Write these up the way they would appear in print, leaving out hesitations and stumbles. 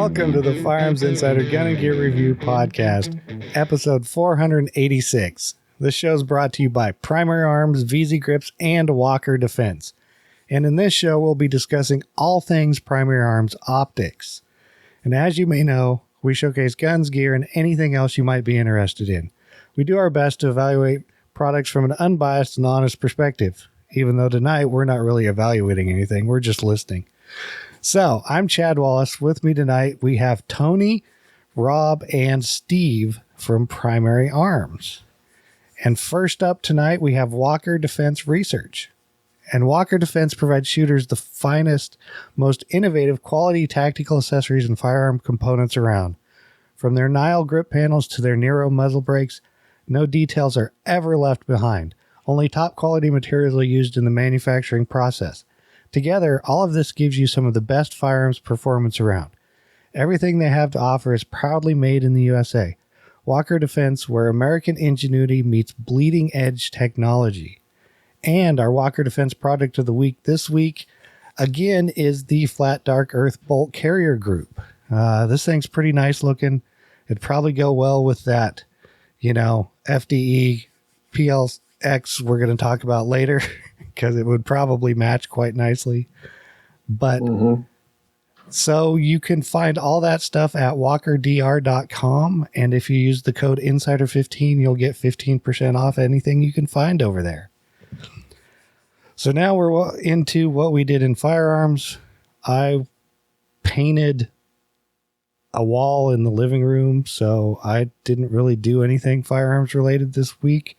Welcome to the Firearms Insider Gun and Gear Review Podcast, episode 486. This show is brought to you by Primary Arms, VZ Grips, and Walker Defense. And in this show, we'll be discussing all things Primary Arms optics. And as you may know, we showcase guns, gear, and anything else you might be interested in. We do our best to evaluate products from an unbiased and honest perspective, even though tonight we're not really evaluating anything, we're just listening. So, I'm Chad Wallace. With me tonight, we have Tony, Rob, and Steve from Primary Arms. And first up tonight, we have Walker Defense Research. And Walker Defense provides shooters the finest, most innovative quality tactical accessories and firearm components around. From their Nile grip panels to their Nero muzzle brakes, no details are ever left behind. Only top quality materials are used in the manufacturing process. Together, all of this gives you some of the best firearms performance around. Everything they have to offer is proudly made in the USA. Walker Defense, where American ingenuity meets bleeding edge technology. And our Walker Defense product of the week this week, again, is the Flat Dark Earth Bolt Carrier Group. This thing's pretty nice looking. It'd probably go well with that, FDE PLX we're going to talk about later. Because it would probably match quite nicely. But so you can find all that stuff at walkerdr.com. And if you use the code Insider15, you'll get 15% off anything you can find over there. So now we're into what we did in firearms. I painted a wall in the living room, so I didn't really do anything firearms related this week.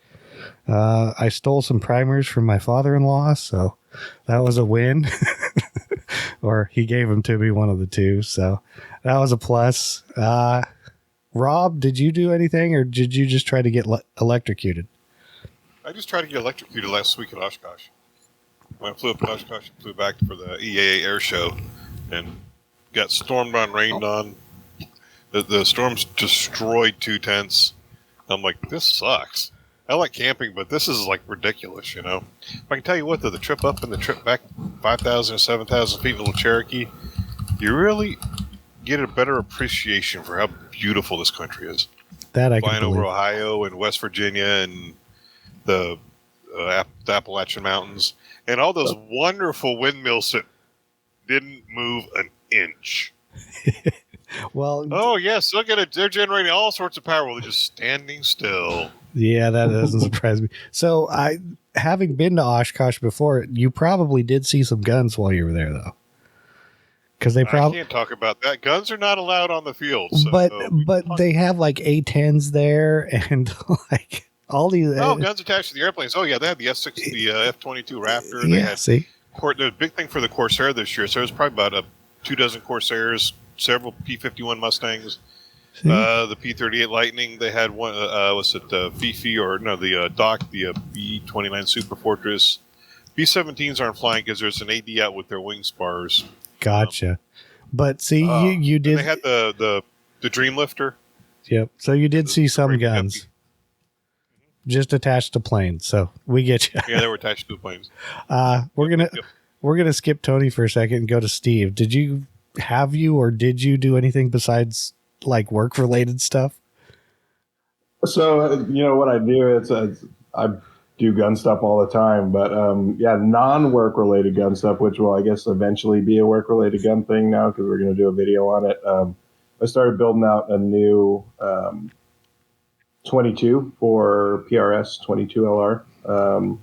I stole some primers from my father-in-law, so that was a win. Or he gave them to me, one of the two, so that was a plus. Rob, did you do anything, or did you just try to get electrocuted? I just tried to get electrocuted last week at Oshkosh. When I flew up to Oshkosh, I flew back for the EAA air show and got stormed on, rained on. The storms destroyed 2 tents. I'm like, this sucks. I like camping, but this is like ridiculous, I can tell you what, though, the trip up and the trip back, 5,000 or 7,000 feet in Little Cherokee, you really get a better appreciation for how beautiful this country is. That I can flying over believe. Ohio and West Virginia and the Appalachian Mountains and all those wonderful windmills that didn't move an inch. Well, oh yes, look at it. They're generating all sorts of power while they're just standing still. Yeah, that doesn't surprise me. So, having been to Oshkosh before, you probably did see some guns while you were there, though. Because they probably can't talk about that. Guns are not allowed on the field. So but they have like A10s there and like all these. Guns attached to the airplanes. Oh yeah, they had the F6, the F-22 Raptor. They had, see, the big thing for the Corsair this year. So there's probably about 24 Corsairs, several P-51 Mustangs. The P-38 Lightning, they had one, Fifi, or no, the Doc, the B-29 Super Fortress. B-17s aren't flying because there's an AD out with their wing spars. Gotcha. But see, you did. They had the Dream Lifter. Yep. So you did see some guns just attached to planes. So we get you. Yeah, they were attached to planes. We're gonna skip Tony for a second and go to Steve. Did you do anything besides like work related stuff? So what I do is I do gun stuff all the time, but non-work related gun stuff, which will I guess eventually be a work related gun thing now because we're going to do a video on it. I started building out a new 22 for PRS 22 LR.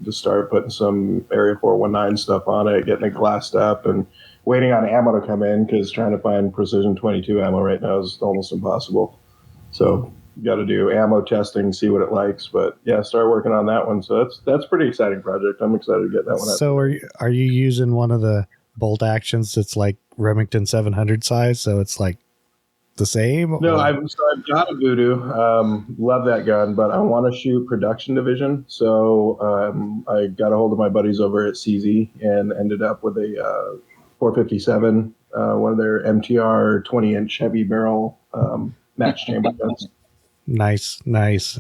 Just started putting some Area 419 stuff on it, getting it glassed up, and waiting on ammo to come in because trying to find precision 22 ammo right now is almost impossible. So got to do ammo testing, see what it likes. But yeah, start working on that one. So that's a pretty exciting project. I'm excited to get that one out. So are you using one of the bolt actions that's like Remington 700 size? So it's like the same? No, I've got a Voodoo. Love that gun, but I want to shoot production division. So I got a hold of my buddies over at CZ and ended up with a 457, one of their MTR 20-inch heavy barrel match chamber guns. Nice.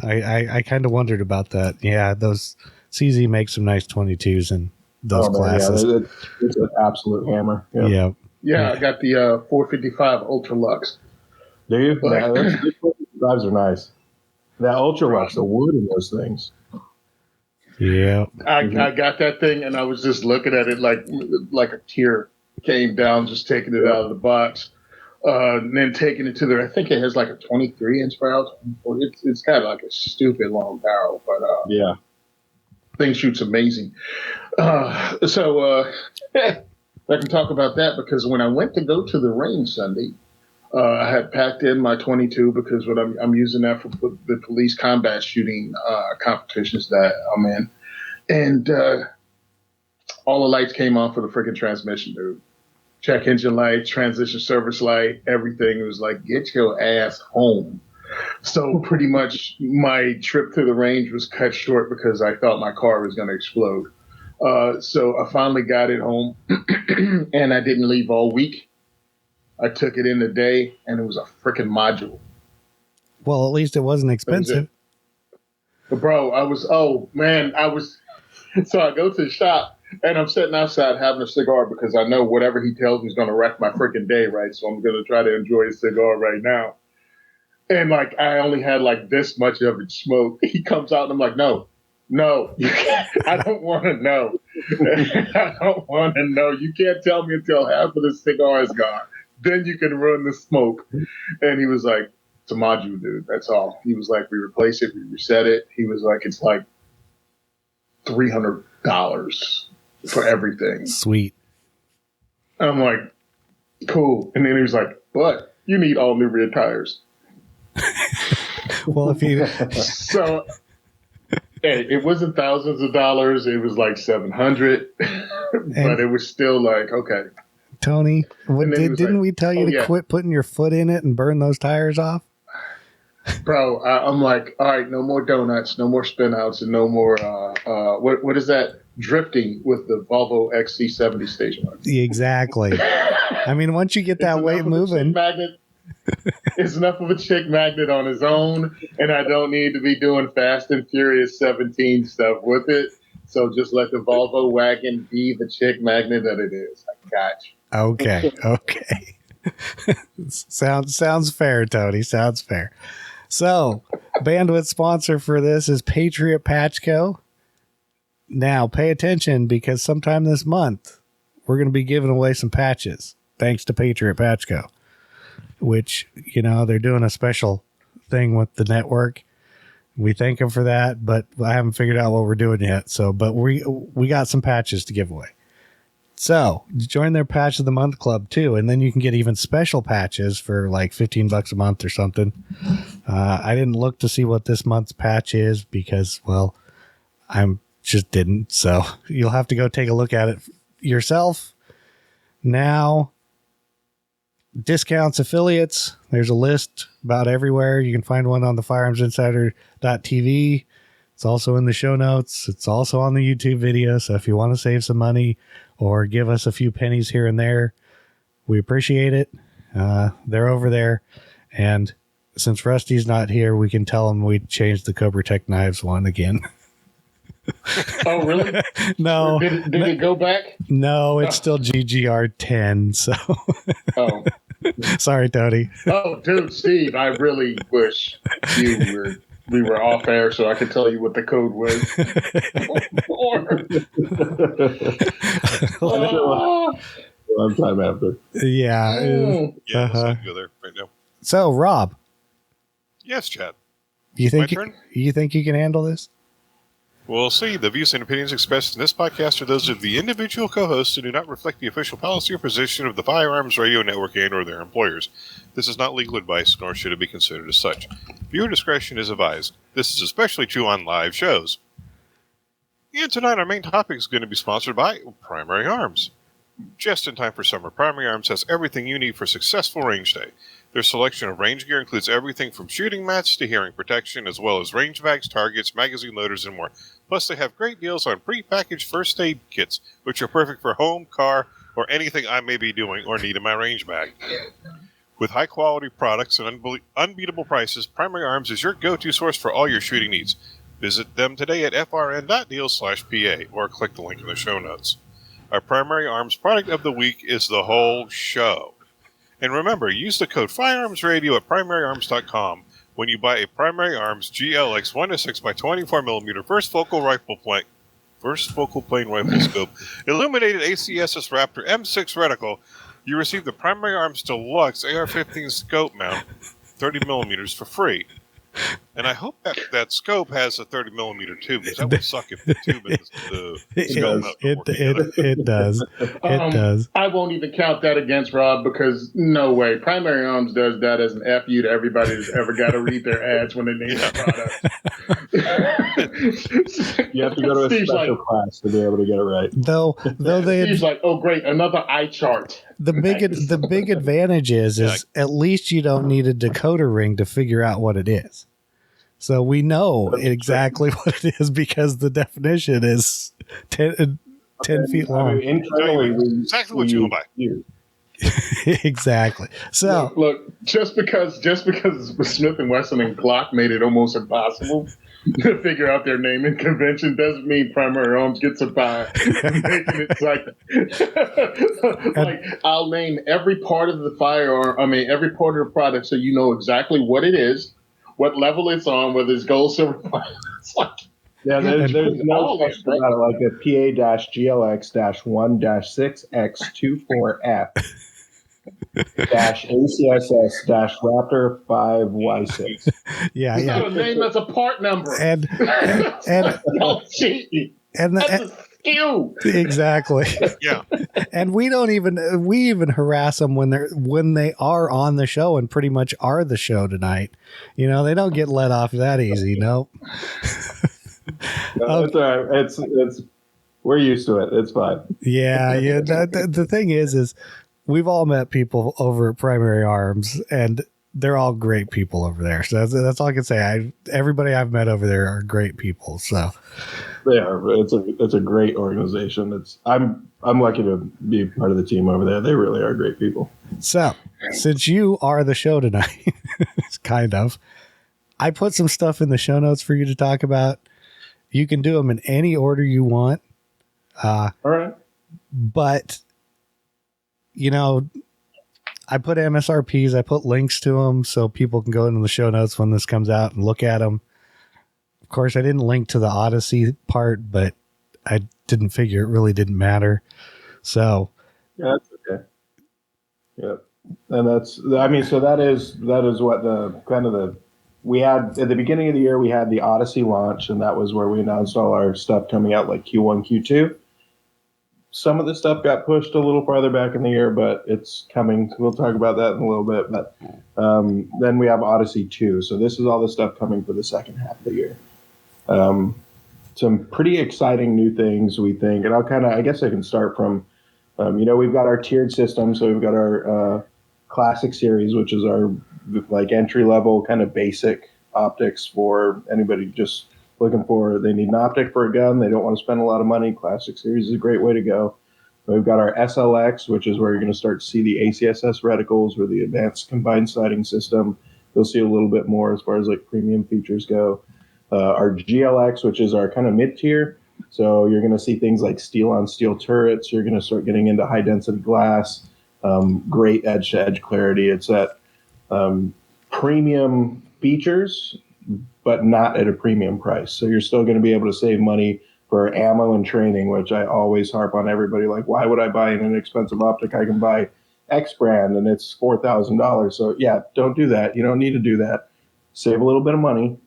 I kind of wondered about that. Yeah, those CZ makes some nice 22s in those classes. Yeah, it's an absolute hammer. Yeah. Yeah, I got the 455 Ultra Lux. Do you? Yeah, those 455s are nice. That Ultra Lux, the wood in those things. Yeah. I got that thing, and I was just looking at it like a tear came down just taking it out of the box. And then taking it to there, I think it has like a 23-inch barrel. It's got like a stupid long barrel, but Yeah. thing shoots amazing. So I can talk about that because when I went to go to the range Sunday, I had packed in my 22 because what I'm using that for the police combat shooting competitions that I'm in, and all the lights came on for the freaking transmission, dude. Check engine light, transition service light, everything. It was like, get your ass home. So pretty much my trip to the range was cut short because I thought my car was going to explode. So I finally got it home, and I didn't leave all week. I took it in the day, and it was a freaking module. Well, at least it wasn't expensive. But bro, so I go to the shop, and I'm sitting outside having a cigar because I know whatever he tells me is going to wreck my freaking day, right? So I'm going to try to enjoy a cigar right now. And like, I only had like this much of it smoke. He comes out, and I'm like, no, I don't want to know. I don't want to know. You can't tell me until half of the cigar is gone. Then you can run the smoke. And he was like, it's a module, dude. That's all. He was like, we replace it, we reset it. He was like, it's like $300 for everything. Sweet. I'm like, cool. And then he was like, but you need all new rear tires. Well, if you So hey, it wasn't thousands of dollars. It was like $700, but it was still like, okay. Tony, didn't we tell you to yeah. quit putting your foot in it and burn those tires off? Bro, I'm like, all right, no more donuts, no more spin outs, and no more, what is that? Drifting with the Volvo XC70 station wagon. Exactly. I mean, once you get that weight moving. It's enough of a chick magnet on his own, and I don't need to be doing Fast and Furious 17 stuff with it. So just let the Volvo wagon be the chick magnet that it is. I got you. Okay. Sounds fair, Tony. Sounds fair. So, bandwidth sponsor for this is Patriot Patch Co. Now, pay attention because sometime this month, we're going to be giving away some patches thanks to Patriot Patch Co., which, they're doing a special thing with the network. We thank them for that, but I haven't figured out what we're doing yet. But we got some patches to give away. So join their Patch of the Month Club too, and then you can get even special patches for like $15 a month or something. I didn't look to see what this month's patch is because, well, I'm just didn't. So you'll have to go take a look at it yourself. Now, discounts, affiliates. There's a list about everywhere. You can find one on the firearmsinsider.tv. It's also in the show notes. It's also on the YouTube video. So if you want to save some money or give us a few pennies here and there, we appreciate it. They're over there. And since Rusty's not here, we can tell him we changed the Cobra Tech knives one again. Oh, really? No. Did it go back? No, it's still GGR 10. So, sorry, Tony. Oh, dude, Steve, I really wish we were off air so I could tell you what the code was. Long time after. Yeah. Yeah, let's go there right now. So, Rob. Yes, Chad. You think My turn? you think you can handle this? We'll see. The views and opinions expressed in this podcast are those of the individual co-hosts and do not reflect the official policy or position of the Firearms Radio Network and or their employers. This is not legal advice, nor should it be considered as such. Viewer discretion is advised. This is especially true on live shows. And tonight our main topic is going to be sponsored by Primary Arms. Just in time for summer, Primary Arms has everything you need for successful range day. Their selection of range gear includes everything from shooting mats to hearing protection, as well as range bags, targets, magazine loaders, and more. Plus, they have great deals on pre-packaged first aid kits, which are perfect for home, car, or anything I may be doing or need in my range bag. With high-quality products and unbeatable prices, Primary Arms is your go-to source for all your shooting needs. Visit them today at frn.deal/PA or click the link in the show notes. Our Primary Arms product of the week is the whole show. And remember, use the code Firearms Radio at primaryarms.com when you buy a Primary Arms GLX 1-6x24mm first focal plane rifle scope, illuminated ACSS Raptor M6 reticle. You receive the Primary Arms Deluxe AR-15 scope mount, 30mm for free. And I hope that scope has a 30mm tube, because that would suck if the tube and the scope mount don't work together. It does. It does. I won't even count that against Rob, because no way. Primary Arms does that as an FU to everybody that's ever got to read their ads when they name a product. You have to go to a Steve's special like, class to be able to get it right. Though they Steve's like, oh great, another eye chart. the big advantage is at least you don't need a decoder ring to figure out what it is. So we know exactly what it is because the definition is 10 feet long. I mean, internally, Exactly what you want to buy. Exactly. So Look, just because Smith and Wesson and Glock made it almost impossible to figure out their naming convention doesn't mean Primary Arms gets a buy. Making it like I'll name every part of the firearm. I mean, every part of the product, so you know exactly what it is, what level it's on, whether it's gold, silver. It's like, yeah, there's no this, question about it, like a PA-GLX-1-6X24F ACSS Raptor 5Y6. yeah. it's not a name, that's a part number. And No cheating. and That's the, a skew. exactly. Yeah. And we even harass them when they are on the show and pretty much are the show tonight. You know, they don't get let off that easy. Nope. No, it's all right. It's we're used to it. It's fine. Yeah. The thing is we've all met people over at Primary Arms, and they're all great people over there. So that's all I can say. Everybody I've met over there are great people. So They are. It's a great organization. I'm lucky to be part of the team over there. They really are great people. So since you are the show tonight, kind of, I put some stuff in the show notes for you to talk about. You can do them in any order you want. All right. But, you know, I put MSRPs, I put links to them so people can go into the show notes when this comes out and look at them. Of course, I didn't link to the Odyssey part, but I didn't figure it really didn't matter. So, Yeah, that's okay. Yeah. And so that is what we had at the beginning of the year. We had the Odyssey launch, and that was where we announced all our stuff coming out like Q1, Q2. Some of the stuff got pushed a little farther back in the year, but it's coming. We'll talk about that in a little bit. But then we have Odyssey 2. So this is all the stuff coming for the second half of the year. Some pretty exciting new things, we think. And I guess I can start from, we've got our tiered system. So we've got our Classic Series, which is our like entry-level kind of basic optics for anybody just looking for, they need an optic for a gun, they don't want to spend a lot of money. Classic Series is a great way to go. We've got our SLX, which is where you're going to start to see the ACSS reticles or the advanced combined sighting system. You'll see a little bit more as far as like premium features go. Our GLX, which is our kind of mid-tier. So you're going to see things like steel-on-steel turrets. You're going to start getting into high-density glass, great edge-to-edge clarity. It's that premium features, but not at a premium price. So you're still going to be able to save money for ammo and training, which I always harp on everybody. Like, why would I buy an inexpensive optic? I can buy X brand and it's $4,000. So yeah, don't do that. You don't need to do that. Save a little bit of money.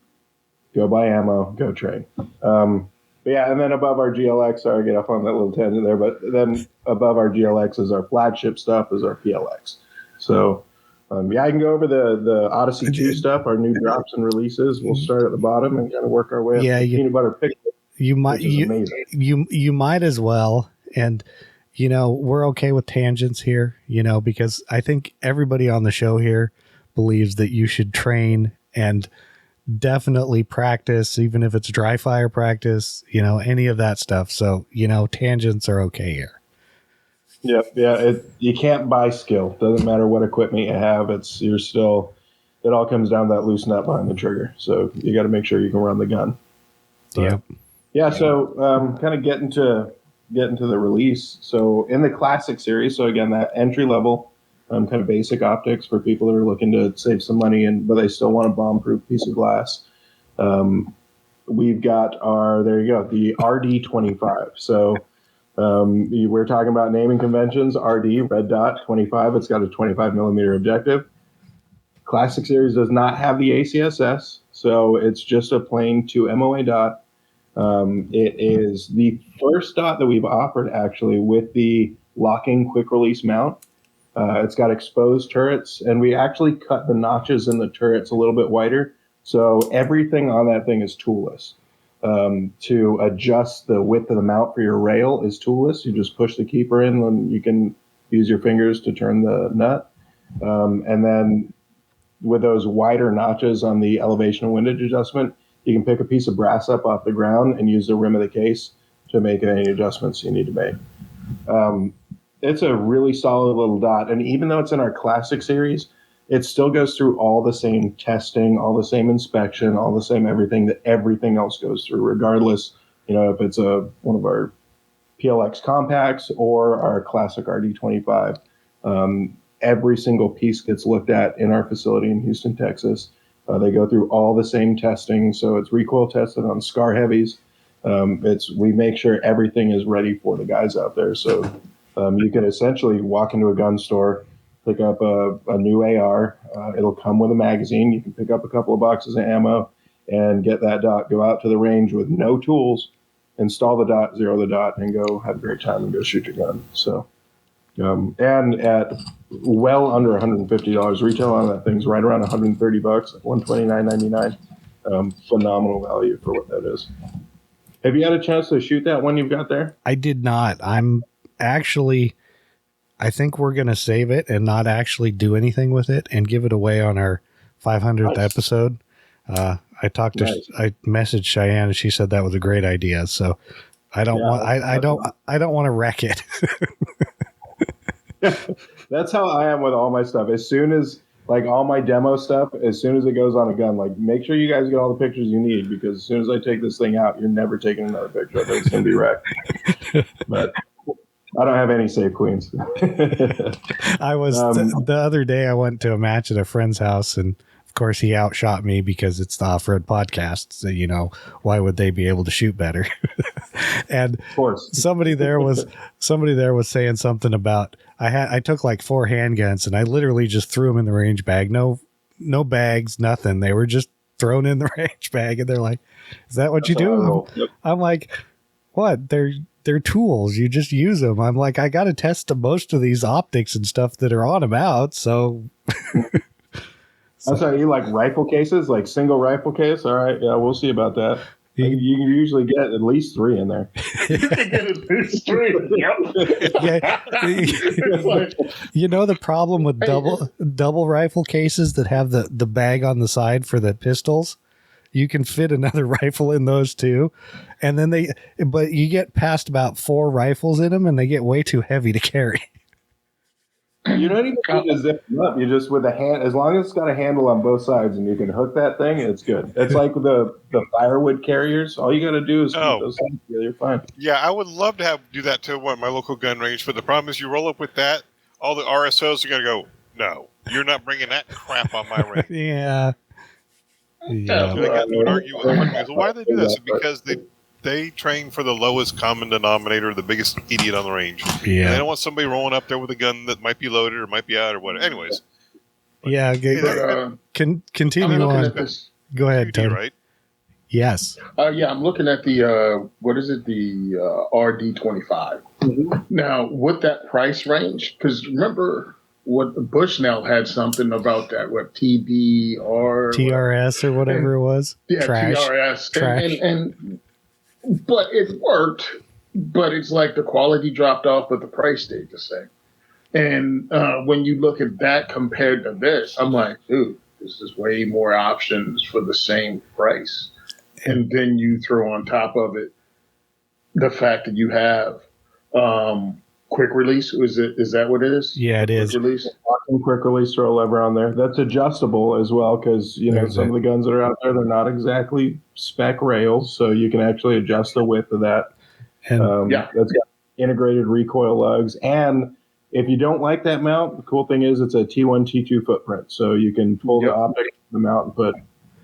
Go buy ammo. Go train. But yeah, and then above our GLX, sorry to get off on that little tangent there, but then above our GLX is our flagship stuff, is our PLX. So I can go over the Odyssey 2 stuff, our new drops and releases. We'll start at the bottom and kind of work our way up to the peanut butter pickle. You might as well. And, we're okay with tangents here, because I think everybody on the show here believes that you should train and definitely practice, even if it's dry fire practice, any of that stuff. So, tangents are okay here. Yep. Yeah. You can't buy skill. Doesn't matter what equipment you have. It all comes down to that loose nut behind the trigger. So you got to make sure you can run the gun. Yep. Yeah. So kind of getting to get into the release. So in the classic series, so again, that entry level kind of basic optics for people that are looking to save some money but they still want a bomb-proof piece of glass. We've got there you go, the RD25. So we're talking about naming conventions. RD, red dot, 25. It's got a 25 millimeter objective. Classic series does not have the ACSS, so it's just a plain 2 MOA dot. It is the first dot that we've offered actually with the locking quick release mount. It's got exposed turrets, and we actually cut the notches in the turrets a little bit wider, so everything on that thing is toolless. To adjust the width of the mount for your rail is toolless. You just push the keeper in, and you can use your fingers to turn the nut. And then with those wider notches on the elevation and windage adjustment, you can pick a piece of brass up off the ground and use the rim of the case to make any adjustments you need to make. It's a really solid little dot. And even though it's in our classic series, it still goes through all the same testing, all the same inspection, all the same everything that everything else goes through, regardless, if it's one of our PLX compacts or our classic RD25. Every single piece gets looked at in our facility in Houston, Texas. They go through all the same testing, so it's recoil tested on SCAR heavies. We make sure everything is ready for the guys out there. So you can essentially walk into a gun store, pick up a new AR. It'll come with a magazine. You can pick up a couple of boxes of ammo and get that dot. Go out to the range with no tools, install the dot, zero the dot, and go have a great time and go shoot your gun. So, and at well under $150 retail on that thing's right around $130, $129.99. Phenomenal value for what that is. Have you had a chance to shoot that one you've got there? I did not. I think we're going to save it and not actually do anything with it and give it away on our 500th episode. I messaged Cheyenne and she said that was a great idea. So I don't want to wreck it. That's how I am with all my stuff. As soon as all my demo stuff, as soon as it goes on a gun, make sure you guys get all the pictures you need, because as soon as I take this thing out, you're never taking another picture of it. It's going to be wrecked. But I don't have any save queens. I was the other day I went to a match at a friend's house, and of course he outshot me because it's the off-road podcast. So, why would they be able to shoot better? And of course, somebody there was saying something about I took 4 handguns and I literally just threw them in the range bag. No bags, nothing. They were just thrown in the range bag, and they're like, "Is that what you do?" Yep. I'm like, "What? They're tools. You just use them." I'm like, I got to test most of these optics and stuff that are on them out. So, I'm sorry, you like rifle cases, like single rifle case? All right. Yeah, we'll see about that. You can usually get at least 3 in there. You can get at least 3. Yep. The problem with double rifle cases that have the bag on the side for the pistols, you can fit another rifle in those too. And then but you get past about 4 rifles in them and they get way too heavy to carry. You don't even need to zip them up. You just, with a hand, as long as it's got a handle on both sides and you can hook that thing, it's good. It's like the firewood carriers. All you got to do is keep those things together. You're fine. Yeah, I would love to do that to my local gun range, but the problem is you roll up with that, all the RSOs are going to go, no, you're not bringing that crap on my range. Yeah. So they got to argue with them. So why do they do that? So because they train for the lowest common denominator, the biggest idiot on the range. Yeah. And they don't want somebody rolling up there with a gun that might be loaded or might be out or whatever. Anyways. Yeah. Continue on. Go ahead, Ted. Right? Yes. Yeah, I'm looking at the, what is it? The RD25. Mm-hmm. Now, with that price range, because remember what Bushnell had something about that, what TRS or whatever it was. Yeah, Trash. TRS. And but it worked, but it's like the quality dropped off, but the price stayed the same. And when you look at that compared to this, I'm like, dude, this is way more options for the same price. And then you throw on top of it the fact that you have quick release. Is that what it is? Yeah, it is. Quick release. Quick release throw lever on there. That's adjustable as well, because some of the guns that are out there, they're not exactly spec rails, so you can actually adjust the width of that. And that's got integrated recoil lugs. And if you don't like that mount, the cool thing is it's a T1, T2 footprint. So you can pull the optic of the mount and put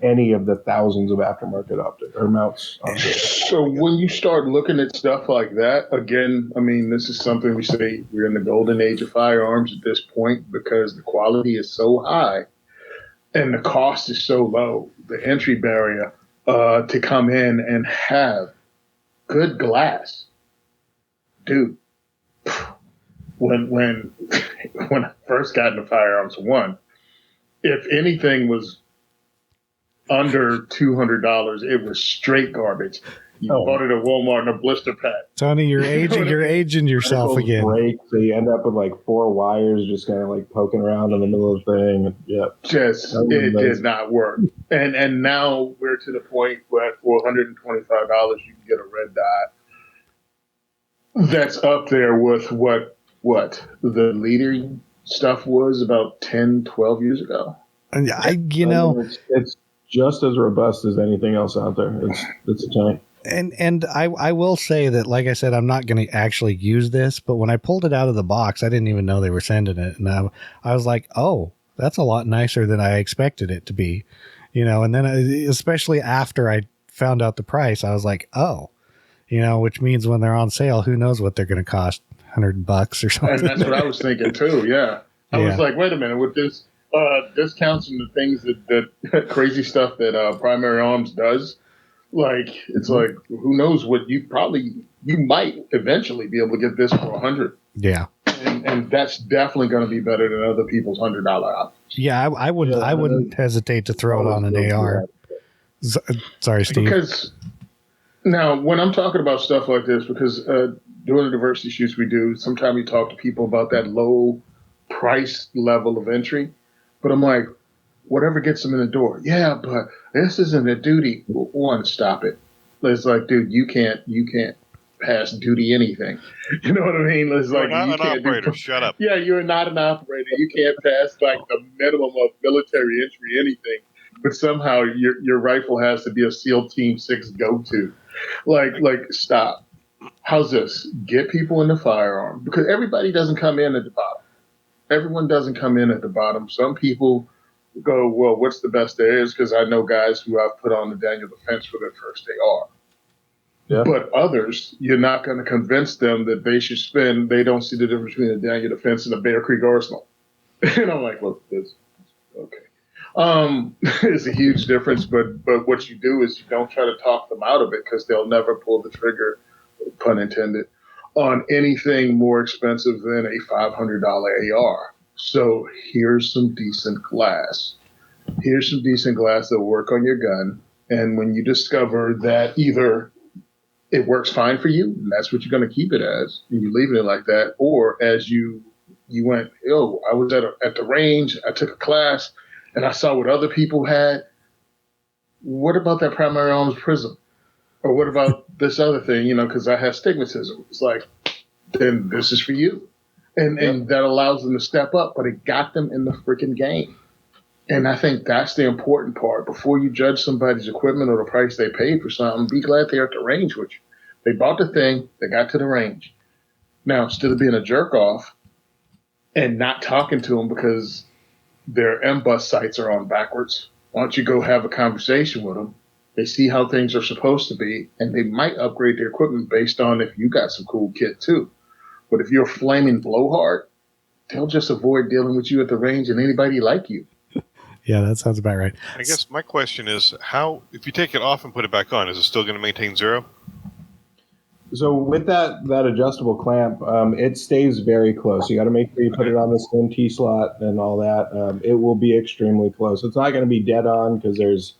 any of the thousands of aftermarket optic or mounts onto it. So when you start looking at stuff like that, again, I mean, this is something we say we're in the golden age of firearms at this point because the quality is so high and the cost is so low, the entry barrier to come in and have good glass. Dude, when I first got into firearms, if anything was under $200, it was straight garbage. You bought it at Walmart in a blister pack. Tony, you're aging yourself again. Break, so you end up with like 4 wires just kind of like poking around in the middle of the thing. Yeah, it did not work. And now we're to the point where at $425 you can get a red dot. That's up there with what the leading stuff was about 10, 12 years ago. And it's just as robust as anything else out there. It's a tank. And I will say that, like I said, I'm not going to actually use this, but when I pulled it out of the box, I didn't even know they were sending it. And I was like, oh, that's a lot nicer than I expected it to be, and then especially after I found out the price, I was like, oh, which means when they're on sale, who knows what they're going to cost, $100 or something. And that's what I was thinking too. Yeah. I was like, wait a minute, with this discounts and the things that crazy stuff that Primary Arms does, like it's like who knows what you might eventually be able to get this for $100. Yeah, and that's definitely going to be better than other people's $100 options. Yeah, I wouldn't hesitate to throw it on an AR. Sorry, Steve. Because now when I'm talking about stuff like this, because doing the diversity shoots we do, sometimes we talk to people about that low price level of entry, but I'm like, whatever gets them in the door. Yeah, but this isn't a duty. One, stop it. It's like, dude, you can't pass duty anything. You know what I mean? It's You're like not you an can't operator. Shut up. Yeah, you're not an operator. You can't pass like the minimum of military entry anything. But somehow your rifle has to be a SEAL Team 6 go-to. Like stop. How's this? Get people in the firearm, because everybody doesn't come in at the bottom. Everyone doesn't come in at the bottom. Some people go, well, what's the best there is? Because I know guys who I've put on the Daniel Defense for their first AR. Yeah. But others, you're not going to convince them that they should spend. They don't see the difference between a Daniel Defense and a Bear Creek Arsenal. And I'm like, look, this okay. It's a huge difference. But what you do is you don't try to talk them out of it, because they'll never pull the trigger, pun intended, on anything more expensive than a $500 AR. So here's some decent glass. Here's some decent glass that will work on your gun. And when you discover that either it works fine for you, and that's what you're going to keep it as, and you're leaving it like that, or as you went, I was at the range, I took a class, and I saw what other people had. What about that Primary Arms Prism? Or what about this other thing, because I have stigmatism. It's like, then this is for you. And that allows them to step up, but it got them in the freaking game. And I think that's the important part. Before you judge somebody's equipment or the price they paid for something, be glad they're at the range with you. They bought the thing, they got to the range. Now, instead of being a jerk off and not talking to them because their M-Bus sights are on backwards, why don't you go have a conversation with them? They see how things are supposed to be, and they might upgrade their equipment based on if you got some cool kit too. But if you're a flaming blowhard, they'll just avoid dealing with you at the range and anybody like you. Yeah, that sounds about right. I guess my question is, how, if you take it off and put it back on, is it still going to maintain zero? So with that adjustable clamp, it stays very close. You got to make sure you put it on the slim T slot and all that. It will be extremely close. It's not going to be dead on, because there's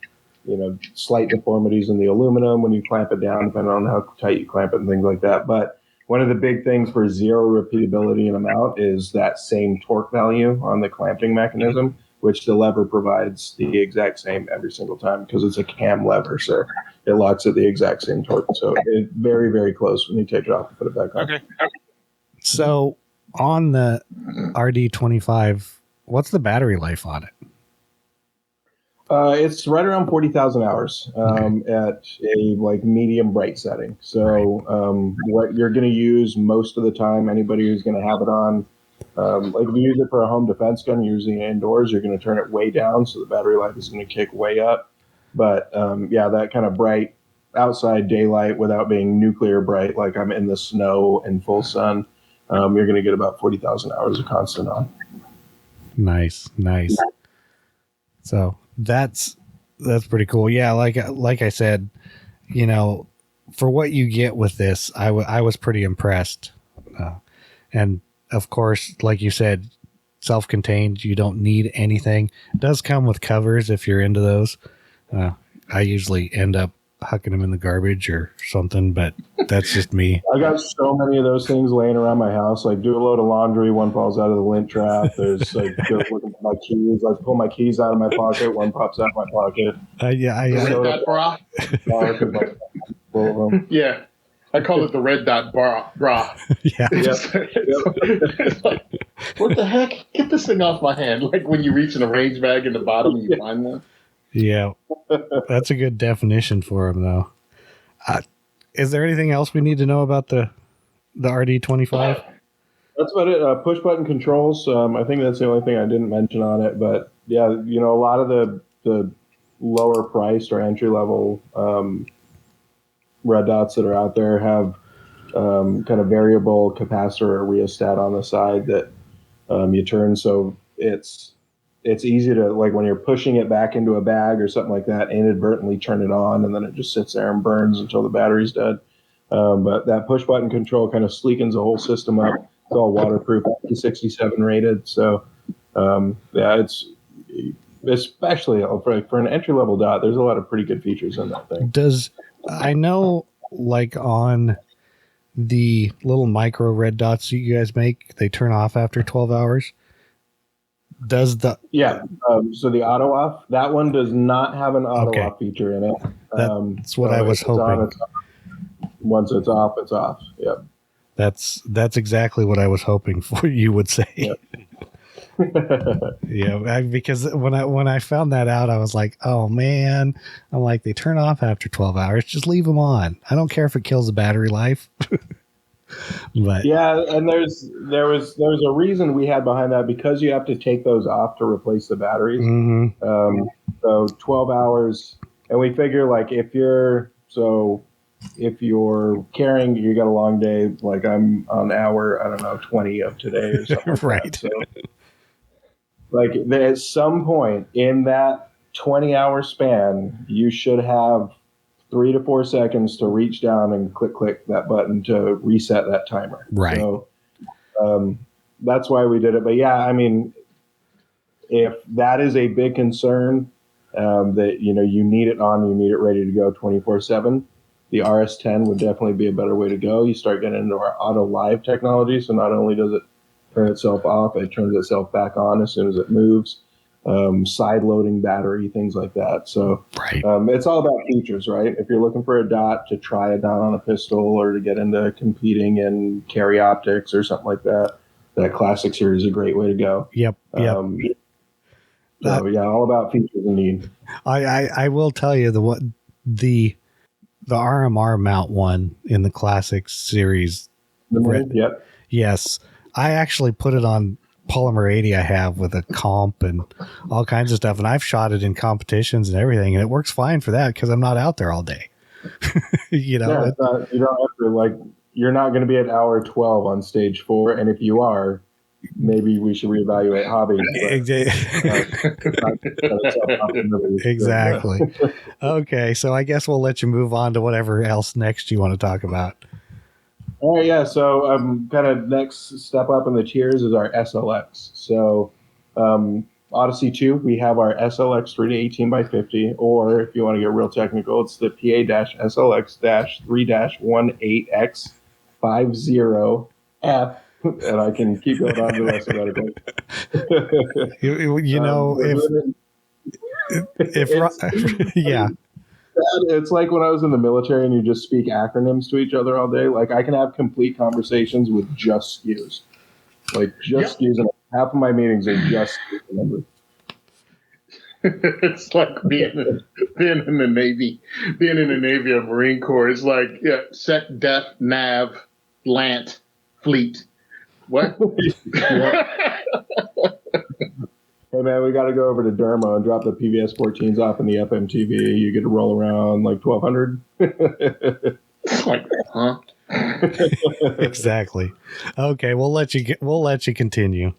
slight deformities in the aluminum when you clamp it down, depending on how tight you clamp it and things like that. But one of the big things for zero repeatability in a mount is that same torque value on the clamping mechanism, which the lever provides the exact same every single time, because it's a cam lever, so it locks at the exact same torque. So it's very, very close when you take it off and put it back on. Okay. So on the RD25, what's the battery life on it? It's right around 40,000 hours at a like medium bright setting. So what you're going to use most of the time, anybody who's going to have it on, like if you use it for a home defense gun, using it indoors, you're going to turn it way down, so the battery life is going to kick way up. But yeah, that kind of bright outside daylight without being nuclear bright, like I'm in the snow and full sun, you're going to get about 40,000 hours of constant on. Nice. So that's pretty cool. Yeah, like I said, you know, for what you get with this, I was pretty impressed. And of course, like you said, self-contained, you don't need anything. It does come with covers if you're into those. I usually end up hucking them in the garbage or something, but that's just me. I got so many of those things laying around my house. Like, do a load of laundry, one falls out of the lint trap. There's like, go looking for my keys. I pull my keys out of my pocket, one pops out of my pocket. Red dot bra. Yeah, I call it the red dot bra. Yeah. It's like, what the heck? Get this thing off my hand! Like when you reach in a range bag in the bottom, and you find one. Yeah, that's a good definition for them, though. Is there anything else we need to know about the RD25? That's about it. Push button controls. I think that's the only thing I didn't mention on it. But yeah, you know, a lot of the lower priced or entry level red dots that are out there have kind of variable capacitor or rheostat on the side that you turn, so it's easy to, like when you're pushing it back into a bag or something like that, inadvertently turn it on, and then it just sits there and burns until the battery's dead. But that push button control kind of sleekens the whole system up. It's all waterproof, 67 rated. So yeah, it's especially for an entry level dot. There's a lot of pretty good features in that thing. I know, like on the little micro red dots you guys make, they turn off after 12 hours. So the auto off, that one does not have an auto off feature in it. That's what I was hoping. Once it's off, it's off. Yep. That's exactly what I was hoping for. You would say. Yep. Yeah, because when I found that out, I was like, oh man, I'm like, they turn off after 12 hours. Just leave them on. I don't care if it kills the battery life. But yeah, and there was a reason we had behind that, because you have to take those off to replace the batteries. Mm-hmm. So 12 hours, and we figure like if you're carrying, you got a long day, like I'm on hour, I don't know, 20 of today or something. Right. Like that. So, like at some point in that 20-hour span, you should have 3 to 4 seconds to reach down and click that button to reset that timer. Right. So that's why we did it. But yeah, I mean, if that is a big concern, that you need it on, you need it ready to go 24/7, the RS10 would definitely be a better way to go. You start getting into our auto live technology, so not only does it turn itself off, it turns itself back on as soon as it moves. Side loading battery, things like that. So right. It's all about features, right? If you're looking for a dot to try a dot on a pistol or to get into competing in carry optics or something like that, that classic series is a great way to go. Yep. So yeah, all about features and need. I will tell you the RMR mount one in the classic series. Yep. Yes, I actually put it on Polymer 80 I have with a comp and all kinds of stuff, and I've shot it in competitions and everything, and it works fine for that because I'm not out there all day. You don't have to, you're not going to be at hour 12 on stage 4, and if you are, maybe we should reevaluate hobbies. Exactly. Okay, so I guess we'll let you move on to whatever else next you want to talk about. All right, yeah. So kind of next step up in the tiers is our SLX. So Odyssey 2, we have our SLX 3-18x50, or if you want to get real technical, it's the PA-SLX-3-18X50F, and I can keep going on the rest of that. Yeah. It's like when I was in the military and you just speak acronyms to each other all day. Like I can have complete conversations with just SKUs. Like just SKUs, and half of my meetings are just SKUs numbers. It's like being in the Navy, being in the Navy or Marine Corps. It's like Sec, Def, Nav, Lant, Fleet. What? Hey man, we got to go over to Dermo and drop the PVS 14s off in the FMTV. You get to roll around like 1200. It's like, huh? Exactly. Okay, we'll let you continue.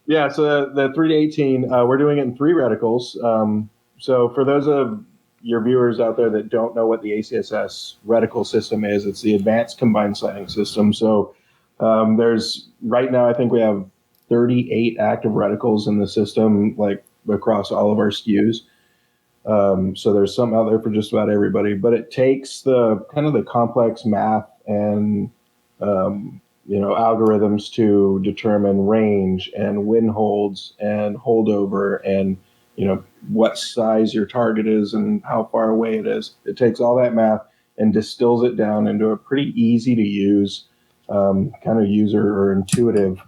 Yeah, so the 3 to 18, we're doing it in 3 reticles. So for those of your viewers out there that don't know what the ACSS reticle system is, it's the Advanced Combined Sighting System. So there's right now, I think we have 38 active reticles in the system, like across all of our SKUs. So there's something out there for just about everybody, but it takes the kind of the complex math and algorithms to determine range and wind holds and holdover and what size your target is and how far away it is. It takes all that math and distills it down into a pretty easy to use kind of user or intuitive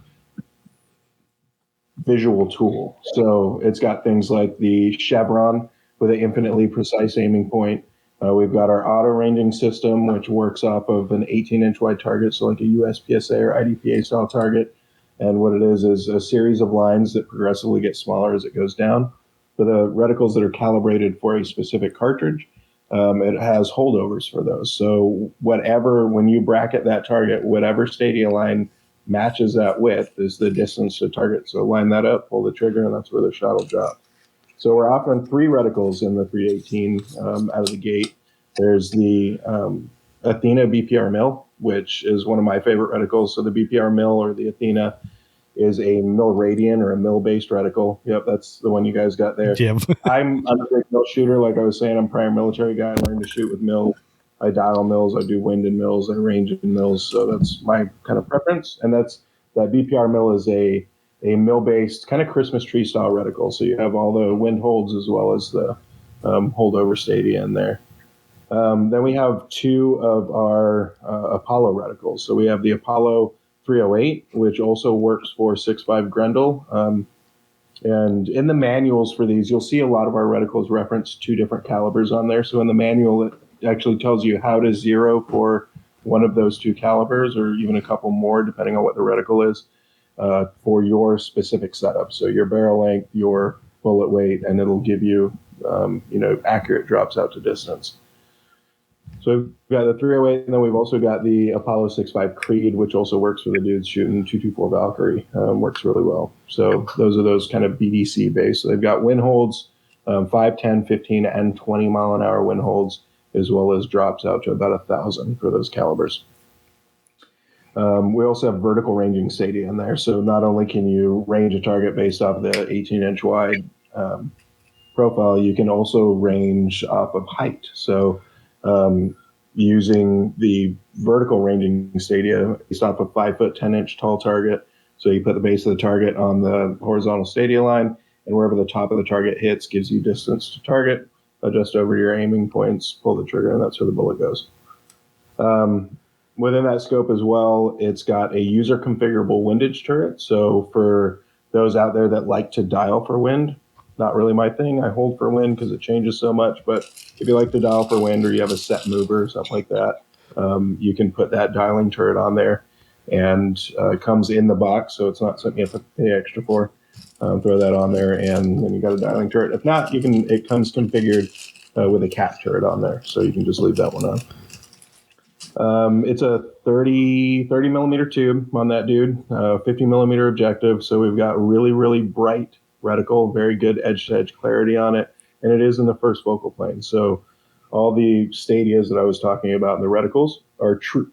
visual tool. So it's got things like the chevron with an infinitely precise aiming point. We've got our auto ranging system, which works off of an 18-inch wide target, so like a USPSA or IDPA style target. And what it is a series of lines that progressively get smaller as it goes down. For the reticles that are calibrated for a specific cartridge, it has holdovers for those. So when you bracket that target, whatever stadia line matches that width is the distance to target. So line that up, pull the trigger, and that's where the shot will drop. So we're offering 3 reticles in the 318 out of the gate. There's the Athena BPR mill, which is one of my favorite reticles. So the BPR mill or the Athena is a mill radian or a mill-based reticle. Yep, that's the one you guys got there. Yep. I'm a big mill shooter. Like I was saying, I'm a prior military guy. I learned to shoot with mills. I dial mills. I do wind in mills. I range in mills. So that's my kind of preference. And that BPR mill is a mill-based kind of Christmas tree style reticle. So you have all the wind holds as well as the holdover stadia in there. Then we have 2 of our Apollo reticles. So we have the Apollo 308, which also works for 6.5 Grendel. And in the manuals for these, you'll see a lot of our reticles reference 2 different calibers on there. So in the manual, it actually tells you how to zero for one of those 2 calibers or even a couple more, depending on what the reticle is, for your specific setup. So your barrel length, your bullet weight, and it'll give you, accurate drops out to distance. So we've got the 308, and then we've also got the Apollo 6.5 Creed, which also works for the dudes shooting 224 Valkyrie. Works really well. So those are those kind of BDC based. So they've got wind holds, 5, 10, 15, and 20 mile an hour wind holds, as well as drops out to about 1,000 for those calibers. We also have vertical ranging stadia in there. So not only can you range a target based off the 18-inch wide profile, you can also range off of height. So using the vertical ranging stadia based off a 5 foot 10-inch tall target. So you put the base of the target on the horizontal stadia line, and wherever the top of the target hits gives you distance to target. Adjust over your aiming points, pull the trigger, and that's where the bullet goes. Within that scope as well, it's got a user configurable windage turret. So for those out there that like to dial for wind, not really my thing. I hold for wind because it changes so much. But if you like to dial for wind or you have a set mover or something like that, you can put that dialing turret on there. And it comes in the box, so it's not something you have to pay extra for. Throw that on there, and then you got a dialing turret. If not, it comes configured with a cap turret on there, so you can just leave that one on. It's a 30 millimeter tube on that dude, 50 millimeter objective. So we've got really, really bright reticle, very good edge-to-edge clarity on it, and it is in the first focal plane. So all the stadias that I was talking about in the reticles are true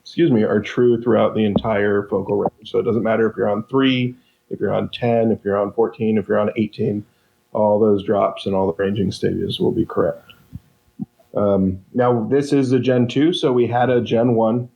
throughout the entire focal range. So it doesn't matter if you're on 3, if you're on 10, if you're on 14, if you're on 18, all those drops and all the ranging stadias will be correct. Now, this is a Gen 2, so we had a Gen 1,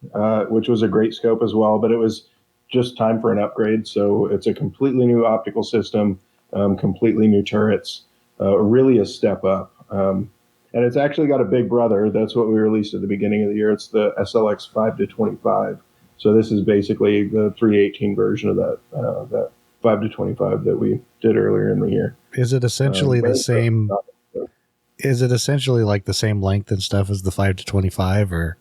which was a great scope as well, but it was just time for an upgrade. So it's a completely new optical system, completely new turrets, really a step up. And it's actually got a big brother. That's what we released at the beginning of the year. It's the SLX 5-25. So this is basically the 318 version of that 5 to 25 that we did earlier in the year. Is it essentially the same? Impressive. Is it essentially like the same length and stuff as the 5 to 25, or?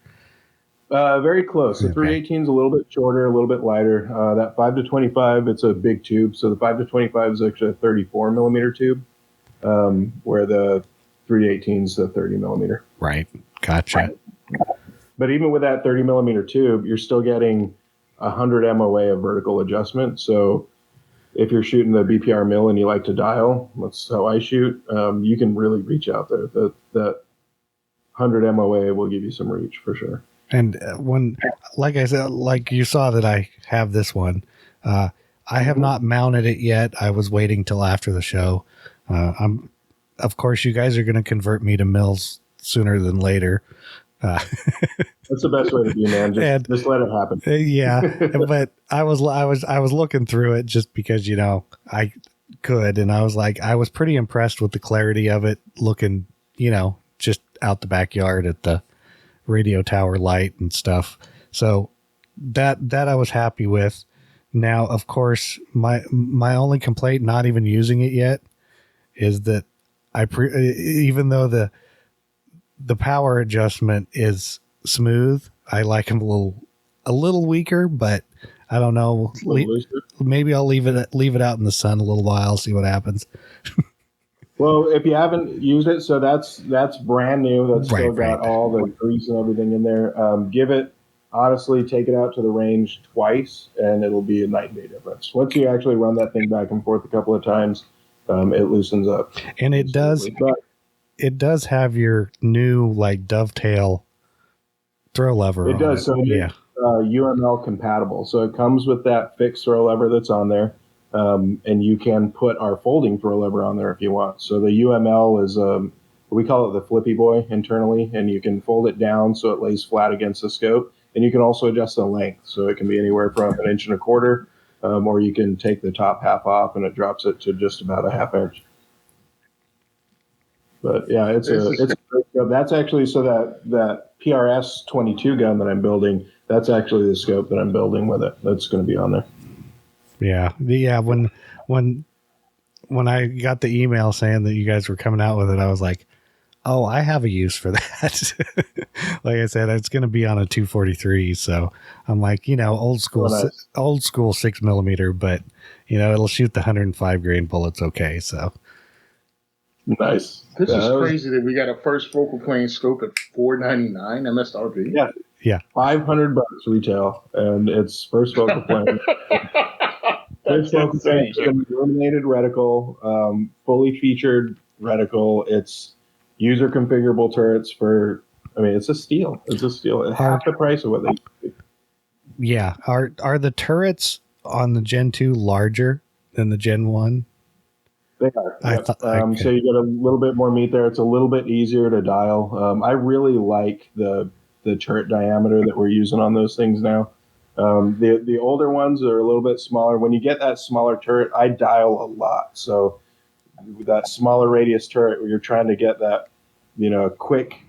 Very close. The 318 is a little bit shorter, a little bit lighter. That 5 to 25, it's a big tube. So the 5 to 25 is actually a 34 millimeter tube, where the 318 is the 30 millimeter. Right. Gotcha. But even with that 30 millimeter tube, you're still getting 100 MOA of vertical adjustment. So if you're shooting the BPR mill and you like to dial, that's how I shoot, you can really reach out there. That 100 MOA will give you some reach for sure. And when, like I said, like you saw that I have this one, I have not mounted it yet. I was waiting till after the show. Of course, you guys are going to convert me to mills sooner than later. That's the best way to be, man. Just let it happen. Yeah, but I was looking through it just because I could, and I was like, I was pretty impressed with the clarity of it, looking just out the backyard at the radio tower light and stuff. So that I was happy with. Now, of course, my only complaint, not even using it yet, is that even though the power adjustment is smooth, I like them a little weaker, but I don't know. Maybe I'll leave it out in the sun a little while, see what happens. Well, if you haven't used it, so that's brand new. That's still got all the grease and everything in there. Honestly, take it out to the range twice, and it'll be a night and day difference. Once you actually run that thing back and forth a couple of times, it loosens up. And it does. But it does have your new like dovetail throw lever. It does. So yeah, UML compatible. So it comes with that fixed throw lever that's on there. And you can put our folding throw lever on there if you want. So the UML is, we call it the Flippy Boy internally, and you can fold it down so it lays flat against the scope. And you can also adjust the length. So it can be anywhere from 1.25 inches, or you can take the top half off and it drops it to just about a 1/2 inch. But yeah, it's a great scope. That's actually, so that PRS 22 gun that I'm building, that's actually the scope that I'm building with it. That's going to be on there. Yeah. When I got the email saying that you guys were coming out with it, I was like, oh, I have a use for that. Like I said, it's going to be on a 243. So I'm like, old school 6 millimeter, but it'll shoot the 105 grain bullets. Okay. So nice. This is crazy that we got a first focal plane scope at $499 MSRP. Yeah. $500 retail, and it's first focal plane. First focal plane is going to be illuminated reticle, fully featured reticle. It's user configurable turrets it's a steal. It's a steal. It's half the price of what they. Yeah. Are the turrets on the Gen 2 larger than the Gen 1? They are. So you get a little bit more meat there. It's a little bit easier to dial. I really like the turret diameter that we're using on those things now. The older ones are a little bit smaller. When you get that smaller turret, I dial a lot. So that smaller radius turret where you're trying to get that, quick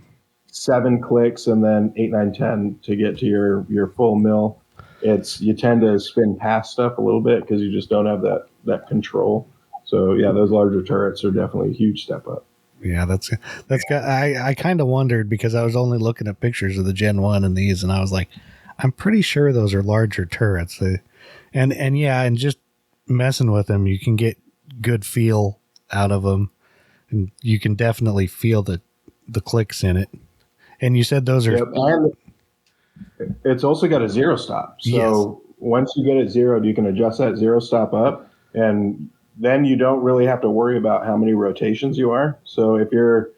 7 clicks and then 8, 9, 10 to get to your full mill. You tend to spin past stuff a little bit because you just don't have that control. So yeah, those larger turrets are definitely a huge step up. Yeah, that's I kind of wondered because I was only looking at pictures of the Gen 1 and these, and I was like, I'm pretty sure those are larger turrets. And just messing with them, you can get good feel out of them, and you can definitely feel the clicks in it. And you said those are. Yep. And it's also got a zero stop. So once you get it zeroed, you can adjust that zero stop up, and then you don't really have to worry about how many rotations you are. So if you're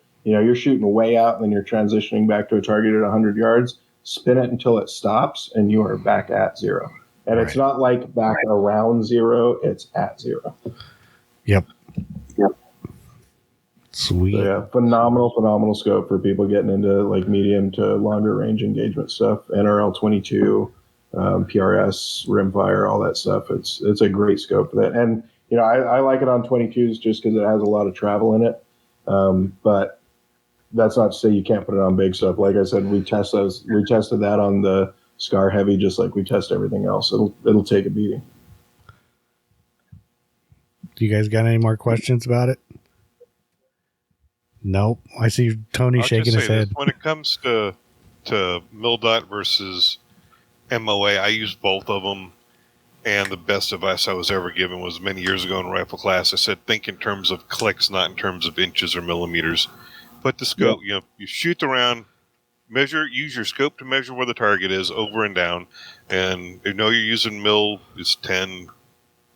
shooting way out and then you're transitioning back to a target at 100 yards, spin it until it stops and you are back at zero. And It's not like back around zero, it's at zero. Yep. Sweet. So yeah, phenomenal scope for people getting into like medium to longer range engagement stuff. NRL 22, PRS, rimfire, all that stuff. It's a great scope for that. And I like it on 22s just because it has a lot of travel in it. But that's not to say you can't put it on big stuff. Like I said, we tested that on the Scar Heavy just like we test everything else. It'll take a beating. Do you guys got any more questions about it? Nope. I see Tony shaking his head. When it comes to MilDOT versus MOA, I use both of them. And the best advice I was ever given was many years ago in rifle class. I said, think in terms of clicks, not in terms of inches or millimeters. Put the scope, you shoot the round, use your scope to measure where the target is over and down. And you're using mil is 10,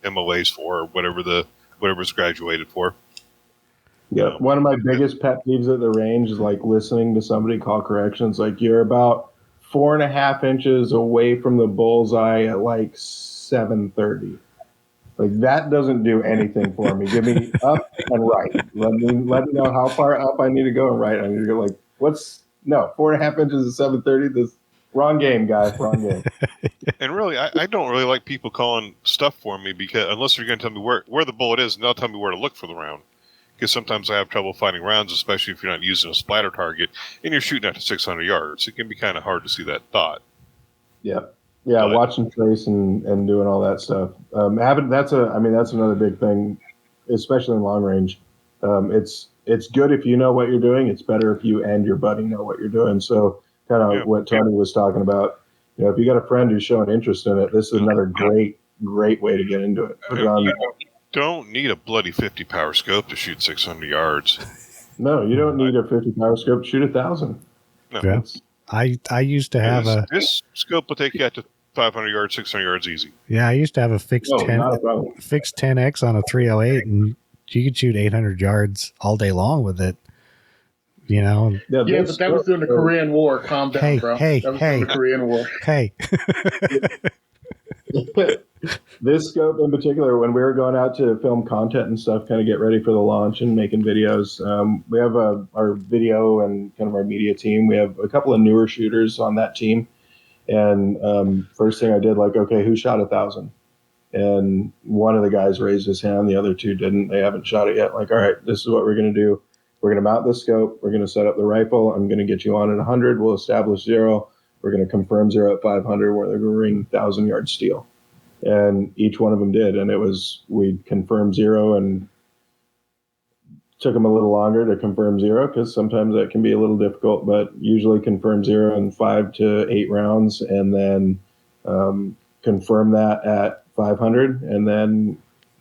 MOA's 4, or whatever it's graduated for. Yeah. One of my biggest pet peeves at the range is like listening to somebody call corrections. Like you're about 4.5 inches away from the bullseye at like 730. Like that doesn't do anything for me. Give me up and right. Let me know how far up I need to go and right. I need to go like 4.5 inches at 730. This wrong game, guy. Wrong game. And really, I don't really like people calling stuff for me because unless you're going to tell me where the bullet is, and they'll tell me where to look for the round. Because sometimes I have trouble finding rounds, especially if you're not using a splatter target and you're shooting out to 600 yards. It can be kind of hard to see that dot. Yeah, watching trace and doing all that stuff. That's another big thing, especially in long range. It's good if you know what you're doing. It's better if you and your buddy know what you're doing. So kind of what Tony was talking about. If you got a friend who's showing interest in it, this is another great way to get into it. Don't need a bloody 50 power scope to shoot 600 yards. No, you don't need a 50 power scope to shoot 1,000. No. Yeah. I used to have this scope will take you out to 500 yards, 600 yards easy. Yeah, I used to have a fixed 10X on a 308, and you could shoot 800 yards all day long with it. Yeah, but that was during the Korean War. Calm down, bro. That was during the Korean War. Hey. This scope in particular, when we were going out to film content and stuff, kind of get ready for the launch and making videos, we have our video and kind of our media team. We have a couple of newer shooters on that team. And first thing I did, okay, who shot 1,000? And one of the guys raised his hand. The other two didn't. They haven't shot it yet. All right, this is what we're going to do. We're going to mount the scope. We're going to set up the rifle. I'm going to get you on at 100. We'll establish 0. We're going to confirm 0 at 500 where they're going to ring 1,000-yard steel. And each one of them did. And we confirmed 0 and took them a little longer to confirm 0 because sometimes that can be a little difficult, but usually confirm 0 in 5 to 8 rounds and then confirm that at 500. And then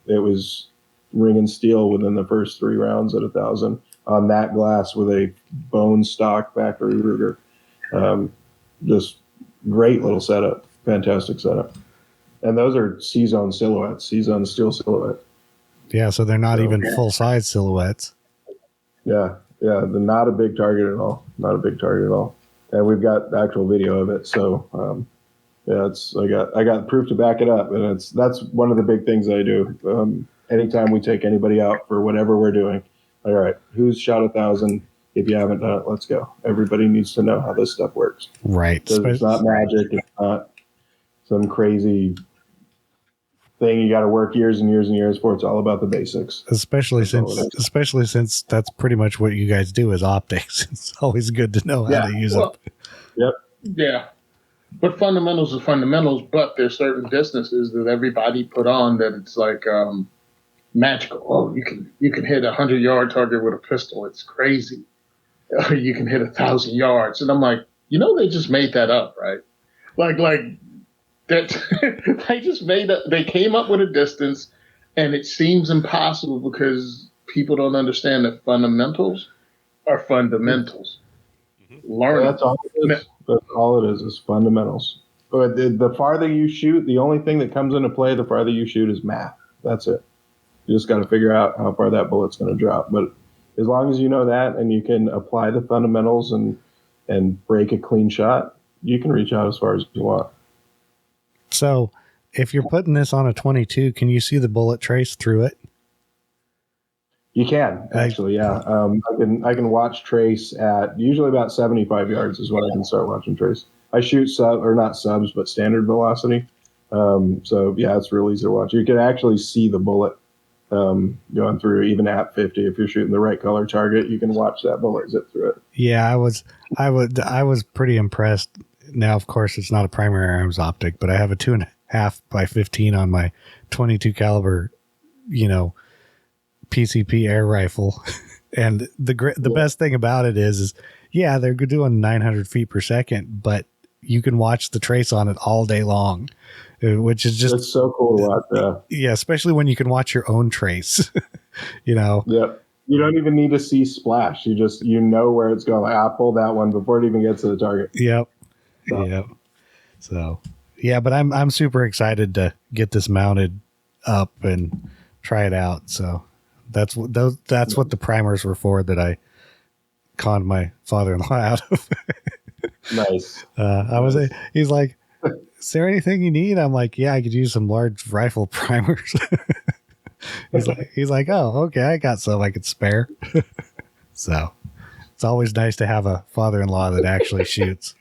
it was ringing steel within the first 3 rounds at 1,000 on that glass with a bone stock factory Ruger. Just great little setup, fantastic setup. And those are C-zone silhouettes, C-zone steel silhouette. Yeah, so they're not even full-size silhouettes. Yeah, they're not a big target at all. Not a big target at all. And we've got actual video of it. So, I got proof to back it up. And that's one of the big things I do. Anytime we take anybody out for whatever we're doing, all right, who's shot 1,000? If you haven't done it, let's go. Everybody needs to know how this stuff works. Right. It's not magic. It's not some crazy thing you got to work years and years and years for. It's all about the basics. Especially since that's pretty much what you guys do is optics. It's always good to know how to use it. Yep. Yeah. But fundamentals are fundamentals, but there's certain distances that everybody put on that it's like magical. Oh, you can hit 100-yard target with a pistol. It's crazy. You can hit 1,000 yards. And I'm like, they just made that up, right? Like that they just made up. They came up with a distance, and it seems impossible because people don't understand that fundamentals are fundamentals. Learn. That's all it is. That's all it is fundamentals. But the farther you shoot, the only thing that comes into play, the farther you shoot is math. That's it. You just got to figure out how far that bullet's going to drop. But as long as you know that and you can apply the fundamentals and break a clean shot, you can reach out as far as you want. So if you're putting this on a 22, can you see the bullet trace through it? You can actually, yeah. I can watch trace at usually about 75 yards is when I can start watching trace. I shoot not subs, but standard velocity. So yeah, it's real easy to watch. You can actually see the bullet going through even at 50. If you're shooting the right color target, you can watch that bullet zip through it. Yeah, I was pretty impressed. Now, of course, it's not a primary arms optic, but I have a 2.5 by 15 on my 22 caliber, PCP air rifle. And the best thing about it is yeah, they're doing 900 feet per second, but you can watch the trace on it all day long, which is just it's so cool to watch. Yeah, especially when you can watch your own trace. Yep. You don't even need to see splash. You know where it's going. I pulled that one before it even gets to the target. Yep. Yep. So yeah, but I'm super excited to get this mounted up and try it out. So that's what the primers were for that I conned my father-in-law out of. Nice. He's like, is there anything you need? I'm like, yeah, I could use some large rifle primers. he's like, oh, okay, I got some I could spare. So it's always nice to have a father-in-law that actually shoots.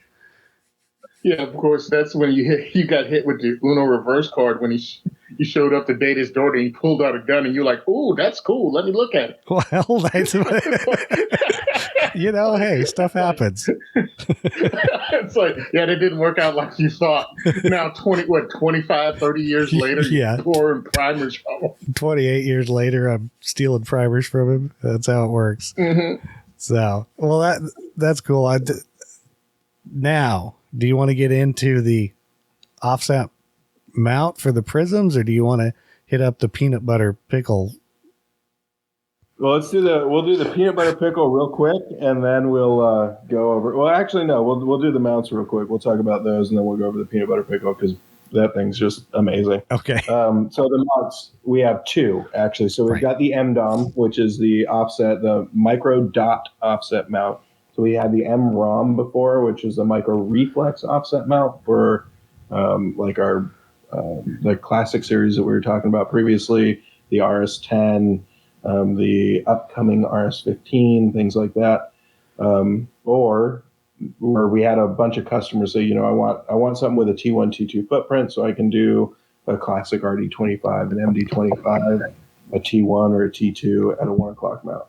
Yeah, of course. That's when you got hit with the Uno reverse card when you showed up to date his daughter and he pulled out a gun and you're like, "Ooh, that's cool. Let me look at it." Well, that's hey, stuff happens. It's like, yeah, that didn't work out like you thought. Now 25, 30 years later, yeah, you're pouring primers from him. 28 years later, I'm stealing primers from him. That's how it works. Mm-hmm. So, well, that's cool. Now, do you want to get into the offset mount for the prisms, or do you want to hit up the peanut butter pickle? Well, we'll do the peanut butter pickle real quick, and then we'll go over. Well, actually, no, we'll do the mounts real quick. We'll talk about those, and then we'll go over the peanut butter pickle because that thing's just amazing. Okay. So the mounts, we have two actually. So we've got the MDOM, which is the offset, the micro dot offset mount. So we had the MROM before, which is a micro reflex offset mount for like our the classic series that we were talking about previously, the RS10, the upcoming RS15, things like that. Or we had a bunch of customers say, I want something with a T1, T2 footprint, so I can do a classic RD25, an MD25, a T1 or a T2 at a 1 o'clock mount.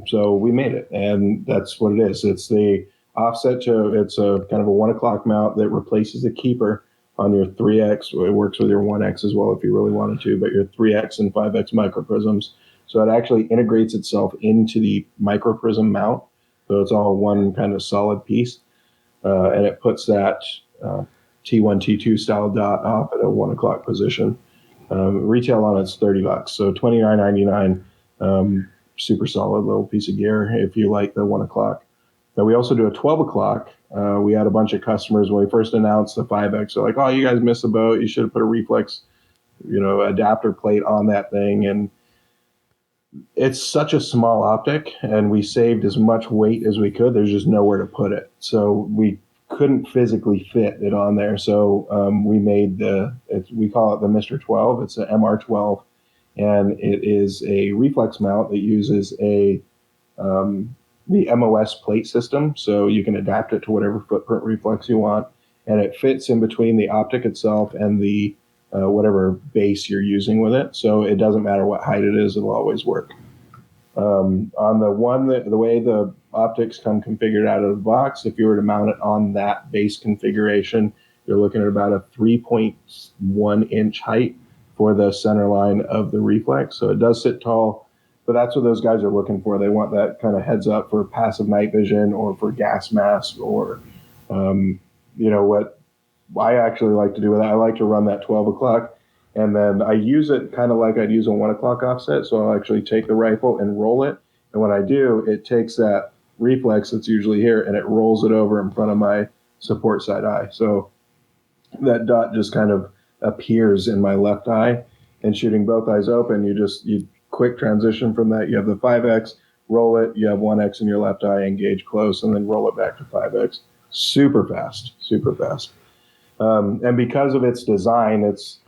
So we made it, and that's what it is. It's the offset it's a kind of a 1 o'clock mount that replaces the keeper on your 3X. It works with your 1X as well if you really wanted to, but your 3X and 5X microprisms. So it actually integrates itself into the microprism mount. So it's all one kind of solid piece. And it puts that T1, T2 style dot off at a 1 o'clock position. Retail on it's $30, so $29.99. Super solid little piece of gear if you like the 1 o'clock. Now we also do a 12 o'clock. We had a bunch of customers when we first announced the 5X. They're like, "Oh, you guys missed the boat. You should have put a reflex, adapter plate on that thing." And it's such a small optic, and we saved as much weight as we could. There's just nowhere to put it, so we couldn't physically fit it on there. So we made we call it the Mr. 12. It's an MR12. And it is a reflex mount that uses the MOS plate system, so you can adapt it to whatever footprint reflex you want, and it fits in between the optic itself and the whatever base you're using with it. So it doesn't matter what height it is; it'll always work. On the one the way the optics come configured out of the box, if you were to mount it on that base configuration, you're looking at about a 3.1 inch height for the center line of the reflex. So it does sit tall, but that's what those guys are looking for. They want that kind of heads up for passive night vision or for gas mask or, what I actually like to do with that. I like to run that 12 o'clock, and then I use it kind of like I'd use a 1 o'clock offset. So I'll actually take the rifle and roll it. And when I do, it takes that reflex that's usually here and it rolls it over in front of my support side eye. So that dot just kind of appears in my left eye, and shooting both eyes open, you quick transition from that. You have the 5X, roll it, you have 1X in your left eye, engage close, and then roll it back to 5X. Super fast. And because of its design, it's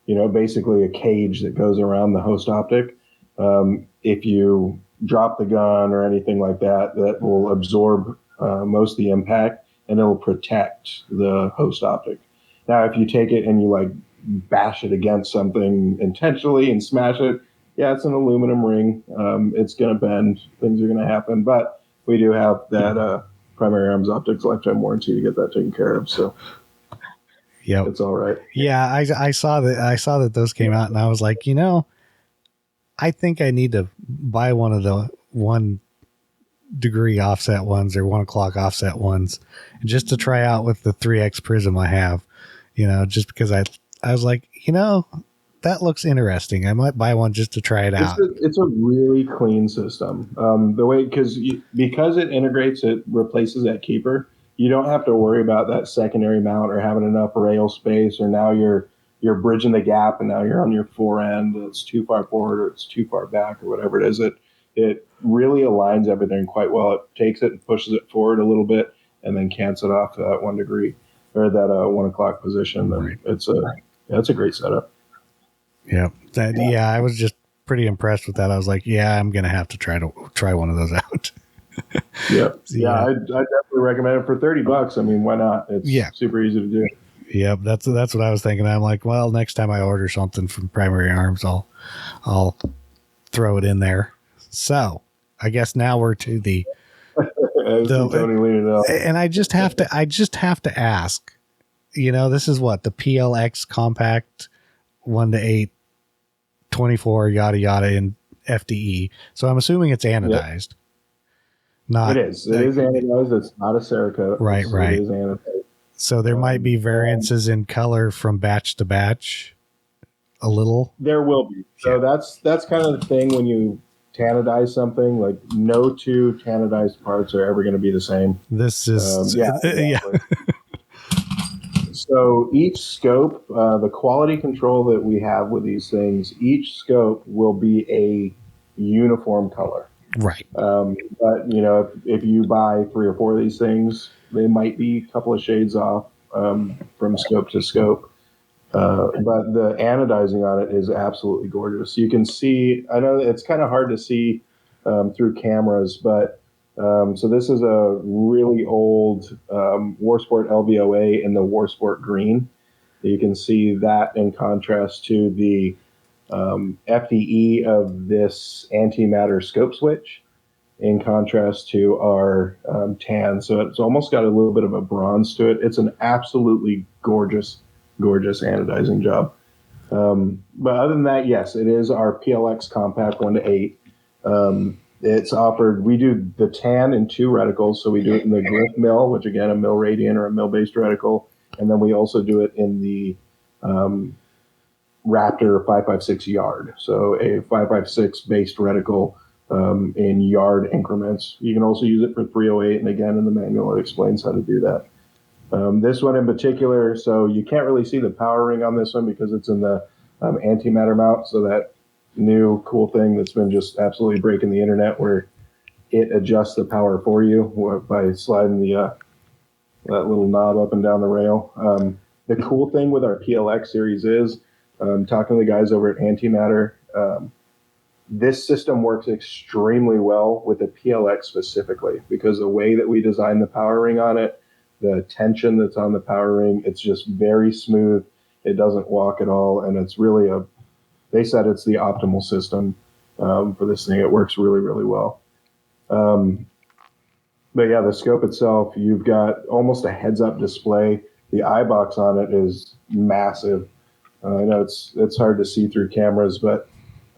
basically a cage that goes around the host optic. If you drop the gun or anything like that, that will absorb most of the impact, and it'll protect the host optic. Now, if you take it and you bash it against something intentionally and smash it, yeah, it's an aluminum ring. It's going to bend. Things are going to happen. But we do have that Primary Arms Optics lifetime warranty to get that taken care of. So yeah, it's all right. Yeah, I saw that those came out, and I was like, I think I need to buy one of the 1 degree offset ones or 1 o'clock offset ones just to try out with the 3X prism I have, just because I was like, that looks interesting. I might buy one just to try it out. It's a really clean system. The way, because it integrates, it replaces that keeper. You don't have to worry about that secondary mount or having enough rail space, or now you're bridging the gap and now you're on your fore end. It's too far forward or it's too far back or whatever it is. It really aligns everything quite well. It takes it and pushes it forward a little bit and then cants it off to that 1 degree or that 1 o'clock position. Right. It's a great setup. Yeah. I was just pretty impressed with that. I was like, yeah, I'm going to have to try one of those out. Yeah. I definitely recommend it for $30. I mean, why not? It's super easy to do. Yep. That's what I was thinking. I'm like, well, next time I order something from Primary Arms, I'll throw it in there. So I guess now we're to the and I just have to ask, this is what the PLX compact 1-8 24 yada yada in FDE. So I'm assuming it's anodized. It is anodized. It's not a Cerakote. Right. It is anodized. So there might be variances in color from batch to batch. A little. There will be. So that's kind of the thing when you tanadize something. Like no two tanadized parts are ever going to be the same. This is exactly. So each scope, the quality control that we have with these things, each scope will be a uniform color. Right. But if you buy 3 or 4 of these things, they might be a couple of shades off from scope to scope. But the anodizing on it is absolutely gorgeous. You can see, I know it's kind of hard to see through cameras, but so this is a really old Warsport LVOA in the Warsport green. You can see that in contrast to the FDE of this antimatter scope switch, in contrast to our tan. So it's almost got a little bit of a bronze to it. It's an absolutely gorgeous anodizing job. But other than that, yes, it is our PLX compact 1-8. It's offered, we do the tan in 2 reticles. So we do it in the Griff mill, which again, a mill radiant or a mill based reticle. And then we also do it in the Raptor 5.56 yard. So a 5.56 based reticle in yard increments. You can also use it for 308. And again, in the manual, it explains how to do that. This one in particular, so you can't really see the power ring on this one because it's in the antimatter mount. So that new cool thing that's been just absolutely breaking the internet, where it adjusts the power for you by sliding that little knob up and down the rail. The cool thing with our PLX series is, talking to the guys over at Antimatter, this system works extremely well with the PLX specifically because the way that we designed the power ring on it, the tension that's on the power ring, it's just very smooth. It doesn't walk at all. And it's really they said it's the optimal system for this thing. It works really, really well. But yeah, the scope itself, you've got almost a heads-up display. The eye box on it is massive. I know it's hard to see through cameras, but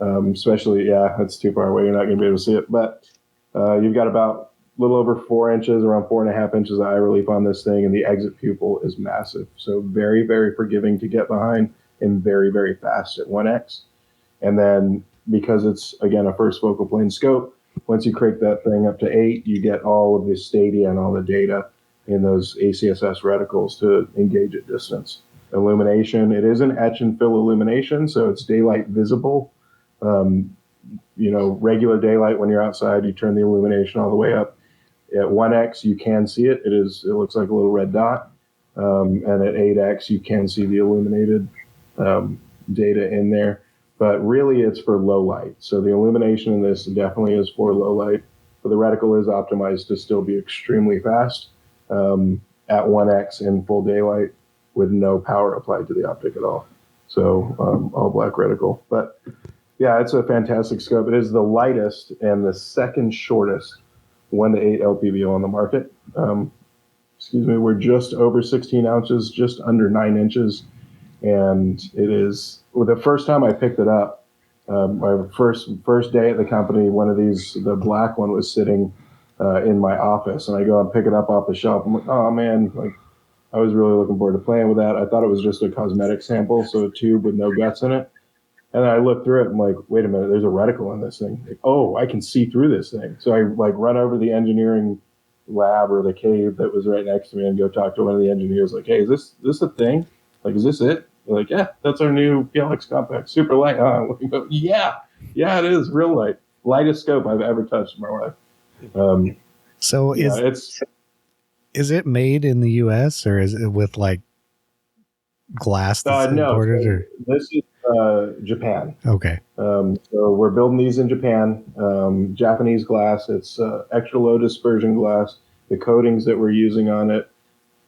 especially, it's too far away. You're not going to be able to see it. But you've got about a little over 4 inches, around 4.5 inches of eye relief on this thing, and the exit pupil is massive. So very, very forgiving to get behind and very, very fast at 1x. And then because it's, again, a first focal plane scope, once you crank that thing up to 8, you get all of the stadia and all the data in those ACSS reticles to engage at distance. Illumination, it is an etch and fill illumination, so it's daylight visible. Regular daylight when you're outside, you turn the illumination all the way up. At 1x, you can see it. It looks like a little red dot. And at 8x, you can see the illuminated data in there. But really, it's for low light. So the illumination in this definitely is for low light. But the reticle is optimized to still be extremely fast at 1x in full daylight with no power applied to the optic at all. So all black reticle. But yeah, it's a fantastic scope. It is the lightest and the second shortest 1-8 LPVO on the market. We're just over 16 ounces, just under 9 inches. And it is, the first time I picked it up, My first day at the company, one of these, the black one, was sitting in my office, and I go and pick it up off the shelf. I'm like, oh man, like I was really looking forward to playing with that. I thought it was just a cosmetic sample, so a tube with no guts in it. And then I looked through it and like, wait a minute, there's a reticle in this thing. Like, oh, I can see through this thing. So I like run over the engineering lab or the cave that was right next to me and go talk to one of the engineers. Like, hey, is this a thing? Like, is this it? They're like, yeah, that's our new PLX compact, super light. We go, yeah, it is real light, lightest scope I've ever touched in my life. So is it made in the U.S. or is it with like glass that's imported? No, or? This is Japan. Okay. So we're building these in Japan. Japanese glass. It's extra low dispersion glass. The coatings that we're using on it,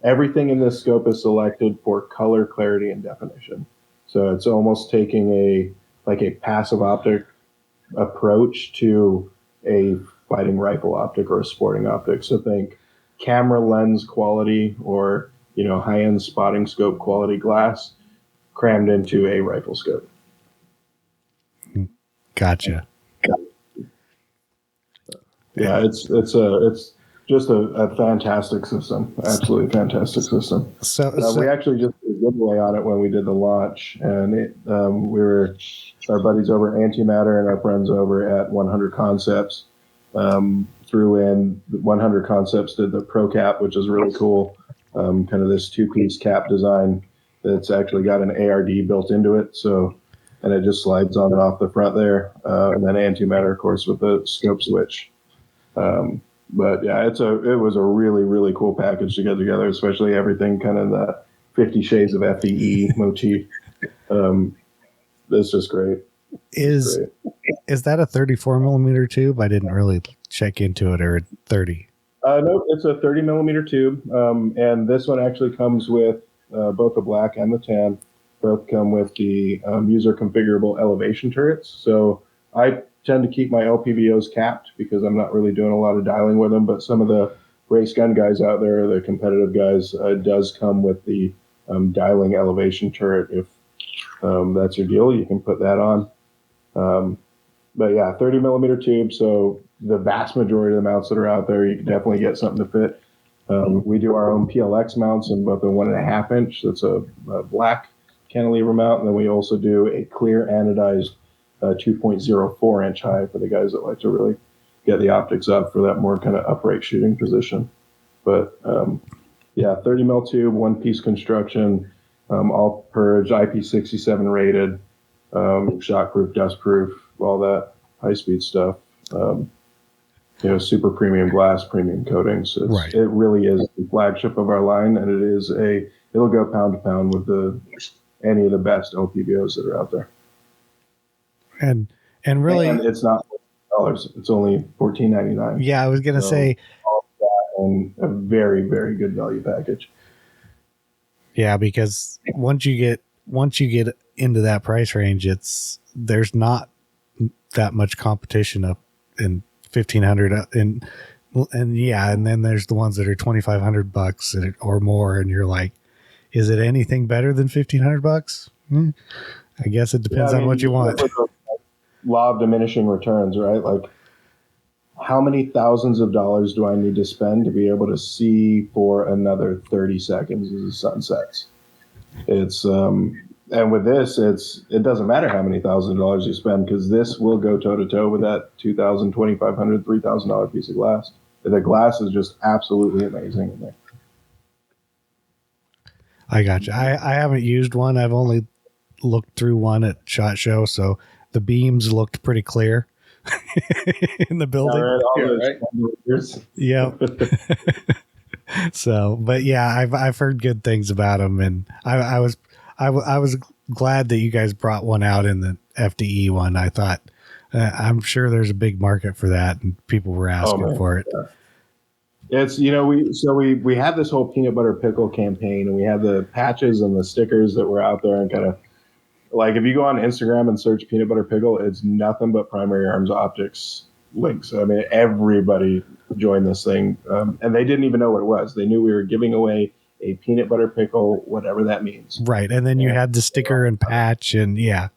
everything in this scope is selected for color clarity and definition. So it's almost taking a passive optic approach to a fighting rifle optic or a sporting optic. So think camera lens quality or high-end spotting scope quality glass crammed into a rifle scope. Gotcha. Yeah, it's just a fantastic system. Absolutely fantastic system. So we actually just did a giveaway on it when we did the launch, and we were our buddies over at Antimatter and our friends over at 100 Concepts threw in 100 Concepts did the Pro Cap, which is really cool. Kind of this two-piece cap design that's actually got an ARD built into it. So, and it just slides on and off the front there. And then Antimatter, of course, with the scope switch. But yeah, it was a really, really cool package to get together, especially everything kind of that 50 Shades of FDE motif. It's just great. Is that a 34 millimeter tube? I didn't really check into it, or 30. No, it's a 30 millimeter tube. And this one actually comes with both the black and the tan. Both come with the user configurable elevation turrets. So I tend to keep my LPVOs capped because I'm not really doing a lot of dialing with them. But some of the race gun guys out there, the competitive guys, does come with the dialing elevation turret. If that's your deal, you can put that on. But yeah, 30 millimeter tube. So the vast majority of the mounts that are out there, you can definitely get something to fit. We do our own PLX mounts in both a 1.5 inch. That's a black cantilever mount. And then we also do a clear anodized 2.04 inch high for the guys that like to really get the optics up for that more kind of upright shooting position. But yeah, 30 mil tube, one piece construction, all purge, IP67 rated, shockproof, dustproof, all that high speed stuff. Super premium glass, premium coatings. Right. It really is the flagship of our line, and it'll go pound to pound with any of the best LPVOs that are out there. And really, and it's not $40. It's only $14.99. Yeah, I was gonna say, all that and a very, very good value package. Yeah, because once you get into that price range, there's not that much competition up in 1,500 and yeah, and then there's the ones that are $2,500 or more, and you're like, is it anything better than $1,500? I guess it depends on what you want. Law of diminishing returns, right? Like, how many thousands of dollars do I need to spend to be able to see for another 30 seconds as the sun sets? It's and with this, it doesn't matter how many thousands of dollars you spend, because this will go toe to toe with that $2,000, $2,500, $3,000 piece of glass. The glass is just absolutely amazing in there. I got you. I haven't used one. I've only looked through one at SHOT Show, so the beams looked pretty clear in the building. Right. Yeah. So, but yeah, I've heard good things about them, and I was glad that you guys brought one out in the FDE one. I thought I'm sure there's a big market for that, and people were asking for it. Yeah. It's we had this whole peanut butter pickle campaign, and we had the patches and the stickers that were out there, and kind of like if you go on Instagram and search peanut butter pickle, it's nothing but Primary Arms optics links. I mean, everybody joined this thing, and they didn't even know what it was. They knew we were giving away a peanut butter pickle, whatever that means. Right, and then you had the sticker and patch, and yeah.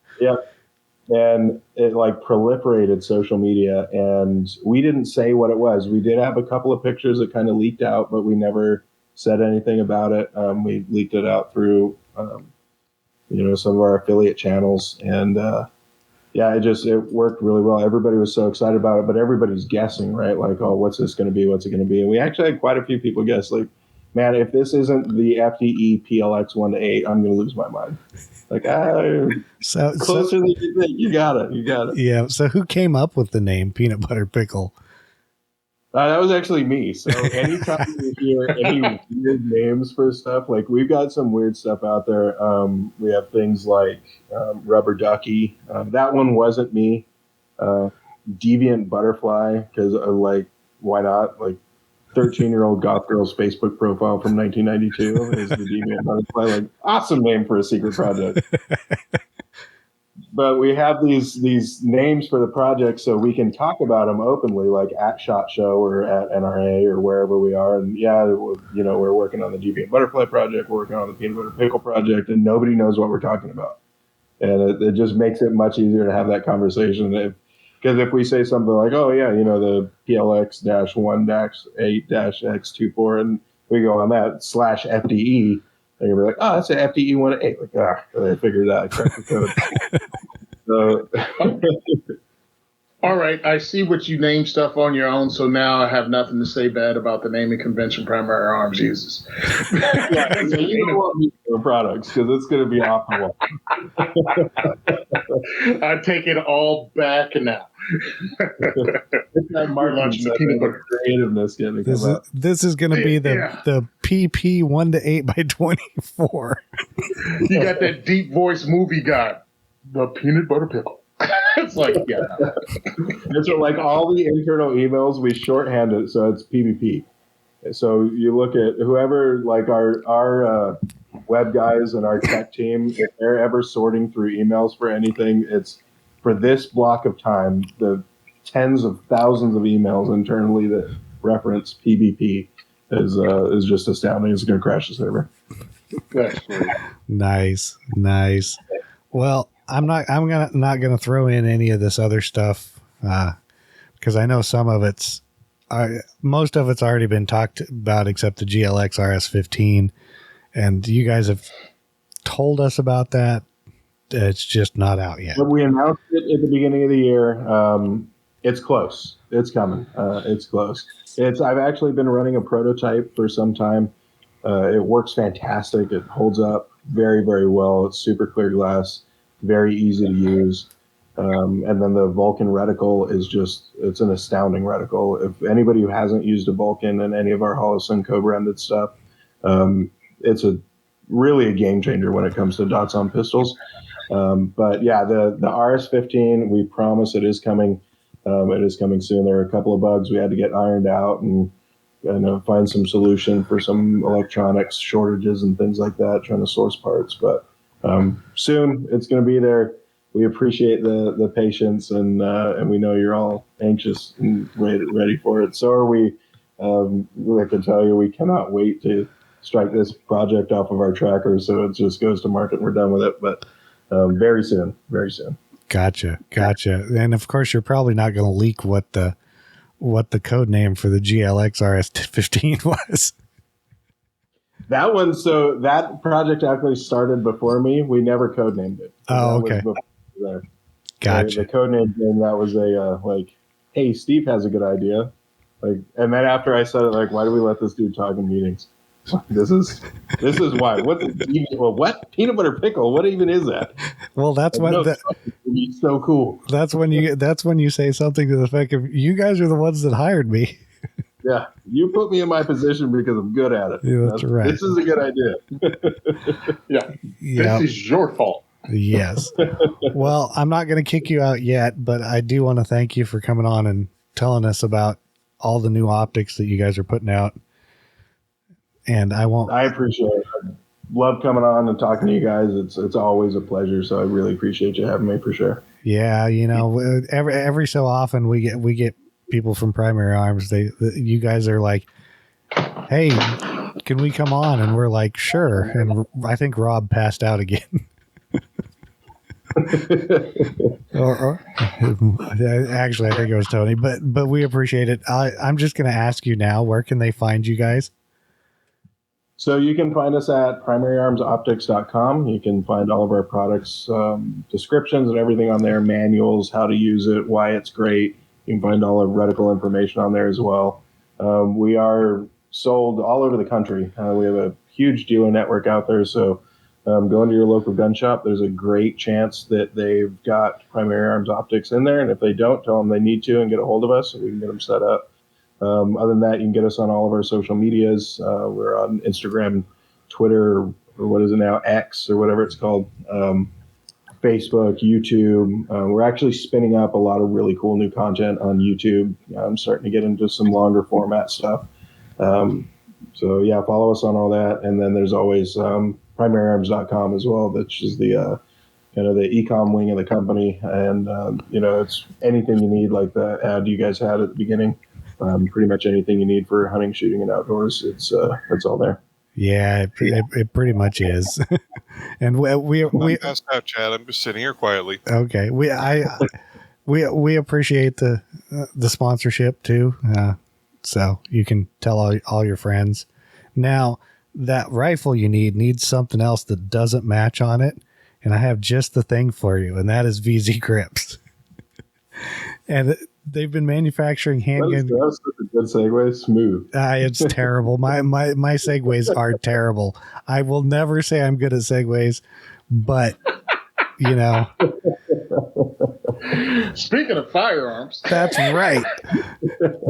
and it like proliferated social media, and we didn't say what it was. We did have a couple of pictures that kind of leaked out, but we never said anything about it. We leaked it out through, some of our affiliate channels, and yeah, it worked really well. Everybody was so excited about it, but everybody's guessing, right? Like, oh, what's this going to be? What's it going to be? And we actually had quite a few people guess, like, man, if this isn't the FDE PLX 1-8, I'm going to lose my mind. Like, closer than you think. You got it. Yeah. So who came up with the name Peanut Butter Pickle? That was actually me. So anytime you hear any weird names for stuff, like we've got some weird stuff out there. We have things like Rubber Ducky. That one wasn't me. Deviant Butterfly, because like, why not? Like 13-year-old goth girl's Facebook profile from 1992 is the Deviant Butterfly. Like, awesome name for a secret project. But we have these names for the project so we can talk about them openly, like at SHOT Show or at NRA or wherever we are. And yeah, we're working on the Deviant Butterfly project, we're working on the Peanut Butter Pickle project, and nobody knows what we're talking about. And it just makes it much easier to have that conversation. Because if we say something like, oh yeah, the PLX-1-8-X24, and we go on that /FDE, and you're like, oh, that's an FDE 1-8. Like, I figured that. I cracked the code. So, all right, I see what you name stuff on your own, so now I have nothing to say bad about the naming convention Primary Arms uses. Yeah, so you don't want me for products because it's going to be off the wall. I take it all back now. It's that marketing creativeness getting this come up. This is going to be the PP 1-8 by 24. You got that deep voice movie guy, the Peanut Butter Pickle. It's like, yeah. It's like all the internal emails, we shorthand it so it's PvP. So you look at whoever, like our web guys and our tech team, if they're ever sorting through emails for anything, it's for this block of time, the tens of thousands of emails internally that reference PvP is just astounding. It's going to crash the server. Nice. Well, I'm not gonna throw in any of this other stuff because I know most of it's already been talked about except the GLX RS15, and you guys have told us about that. It's just not out yet. But we announced it at the beginning of the year. It's close. It's coming. It's close. I've actually been running a prototype for some time. It works fantastic. It holds up very, very well. It's super clear glass, very easy to use. And then the Vulcan reticle it's an astounding reticle. If anybody who hasn't used a Vulcan in any of our Holosun co-branded stuff, it's really a game changer when it comes to dots on pistols. But yeah, the RS15, we promise it is coming. It is coming soon. There are a couple of bugs we had to get ironed out and find some solution for some electronics shortages and things like that, trying to source parts. But soon it's going to be there. We appreciate the patience, and we know you're all anxious and ready for it. So are we. I can tell you, we cannot wait to strike this project off of our trackers, so it just goes to market and we're done with it. But very soon. Gotcha. And of course, you're probably not going to leak what the code name for the GLX RS15 was. That one, so that project actually started before me. We never codenamed it. Oh, okay. Gotcha. The codename name, that was hey, Steve has a good idea. And then after I said it, why do we let this dude talk in meetings? This is why. What peanut butter pickle? What even is that? Well, that's when it's so cool. That's when you say something to the effect of, "You guys are the ones that hired me." Yeah, you put me in my position because I'm good at it. Yeah, that's right. This is a good idea. Yeah, this is your fault. Yes. Well, I'm not going to kick you out yet, but I do want to thank you for coming on and telling us about all the new optics that you guys are putting out. And I appreciate it. I love coming on and talking to you guys. It's always a pleasure. So I really appreciate you having me for sure. Yeah. Every so often we get people from Primary Arms. You guys are like, "Hey, can we come on?" And we're like, "Sure." And I think Rob passed out again. or actually, I think it was Tony, but we appreciate it. I'm just going to ask you now, where can they find you guys? So you can find us at primaryarmsoptics.com. You can find all of our products, descriptions and everything on there, manuals, how to use it, why it's great. You can find all of reticle information on there as well. We are sold all over the country. We have a huge dealer network out there. So go into your local gun shop. There's a great chance that they've got Primary Arms Optics in there. And if they don't, tell them they need to and get a hold of us so we can get them set up. Other than that, you can get us on all of our social medias. We're on Instagram, Twitter, or what is it now, X, or whatever it's called, Facebook, YouTube. We're actually spinning up a lot of really cool new content on YouTube. I'm starting to get into some longer format stuff. So, yeah, follow us on all that. And then there's always primaryarms.com as well, which is the kind of the e-com wing of the company. And, it's anything you need, like the ad you guys had at the beginning. Pretty much anything you need for hunting, shooting, and outdoors, it's all there. Yeah, it pretty much is. And we passed out, Chad. I'm just sitting here quietly. Okay, we appreciate the sponsorship too. So you can tell all your friends. Now that rifle you needs something else that doesn't match on it, and I have just the thing for you, and that is VZ grips. And they've been manufacturing handgun. That's such a good segue. Smooth. It's terrible. My segues are terrible. I will never say I'm good at segues, but Speaking of firearms, that's right.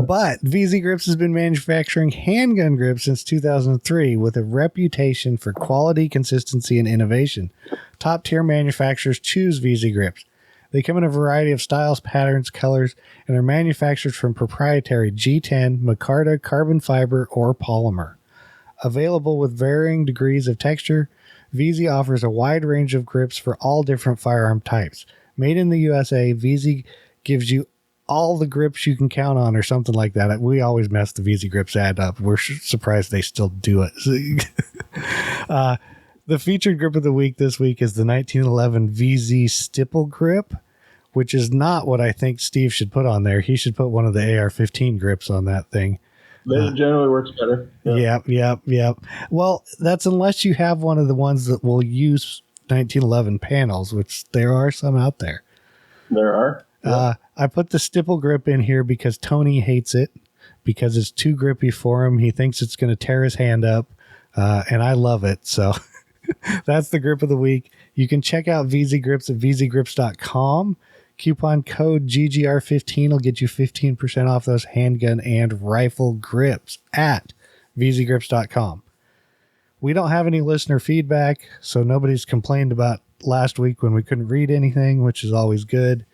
But VZ Grips has been manufacturing handgun grips since 2003 with a reputation for quality, consistency, and innovation. Top tier manufacturers choose VZ Grips. They come in a variety of styles, patterns, colors, and are manufactured from proprietary G10, micarta, carbon fiber, or polymer. Available with varying degrees of texture, VZ offers a wide range of grips for all different firearm types. Made in the USA, VZ gives you all the grips you can count on, or something like that. We always mess the VZ Grips ad up. We're surprised they still do it. The featured grip of the week this week is the 1911 VZ Stipple grip, which is not what I think Steve should put on there. He should put one of the AR-15 grips on that thing. It generally works better. Yep. Well, that's unless you have one of the ones that will use 1911 panels, which there are some out there. There are. Yeah. I put the Stipple grip in here because Tony hates it, because it's too grippy for him. He thinks it's going to tear his hand up, and I love it. So that's the grip of the week. You can check out VZ Grips at vzgrips.com. Coupon code GGR15 will get you 15% off those handgun and rifle grips at vzgrips.com. We don't have any listener feedback, so nobody's complained about last week when we couldn't read anything, which is always good.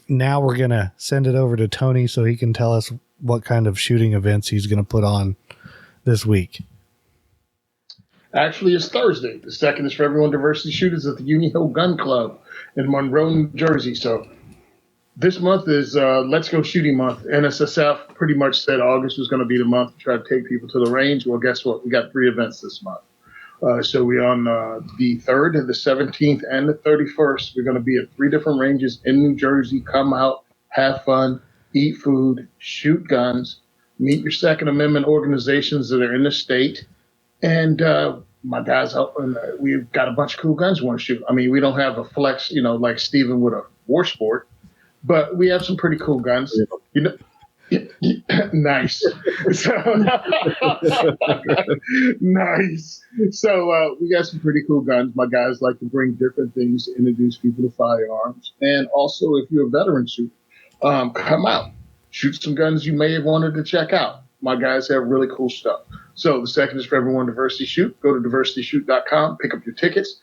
Now we're going to send it over to Tony so he can tell us what kind of shooting events he's going to put on this week. Actually, it's Thursday. The second is for everyone diversity shooters at the Union Hill Gun Club in Monroe, New Jersey. So this month is Let's Go Shooting Month. NSSF pretty much said August was going to be the month to try to take people to the range. Well, guess what? We got 3 events this month. So we're on the 3rd, the 17th, and the 31st. We're going to be at 3 different ranges in New Jersey. Come out, have fun, eat food, shoot guns, meet your Second Amendment organizations that are in the state. And my guys out, and we've got a bunch of cool guns we want to shoot. I mean, we don't have a flex, like Steven with a war sport, but we have some pretty cool guns. Nice. Nice. So we got some pretty cool guns. My guys like to bring different things to introduce people to firearms. And also, if you're a veteran shooter, come out, shoot some guns you may have wanted to check out. My guys have really cool stuff. So the second is for everyone Diversity Shoot. Go to diversityshoot.com, pick up your tickets.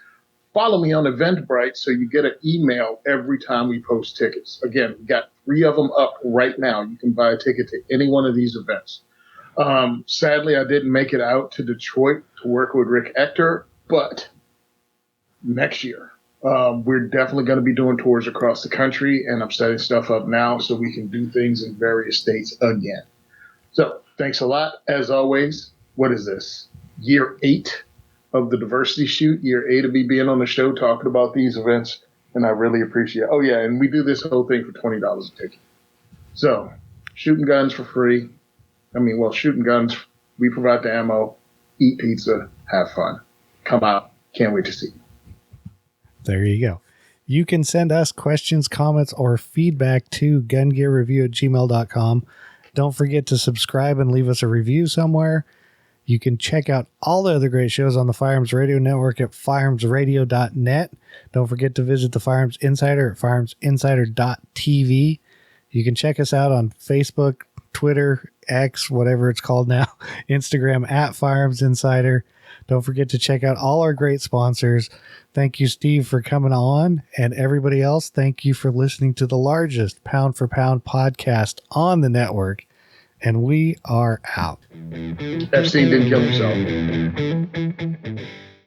Follow me on Eventbrite so you get an email every time we post tickets. Again, we got 3 of them up right now. You can buy a ticket to any one of these events. Sadly, I didn't make it out to Detroit to work with Rick Ector, but next year, we're definitely going to be doing tours across the country, and I'm setting stuff up now so we can do things in various states again. So thanks a lot. As always, what is this? Year 8 of the Diversity Shoot, year 8 of me being on the show talking about these events. and I really appreciate it. Oh, yeah, and we do this whole thing for $20 a ticket. So, shooting guns for free. Shooting guns, we provide the ammo, eat pizza, have fun. Come out. Can't wait to see you. There you go. You can send us questions, comments, or feedback to gungearreview@gmail.com. Don't forget to subscribe and leave us a review somewhere. You can check out all the other great shows on the Firearms Radio Network at firearmsradio.net. Don't forget to visit the Firearms Insider at firearmsinsider.tv. You can check us out on Facebook, Twitter, X, whatever it's called now, Instagram at Firearms Insider. Don't forget to check out all our great sponsors. Thank you, Steve, for coming on. And everybody else, thank you for listening to the largest pound for pound podcast on the network. And we are out. Epstein didn't kill himself.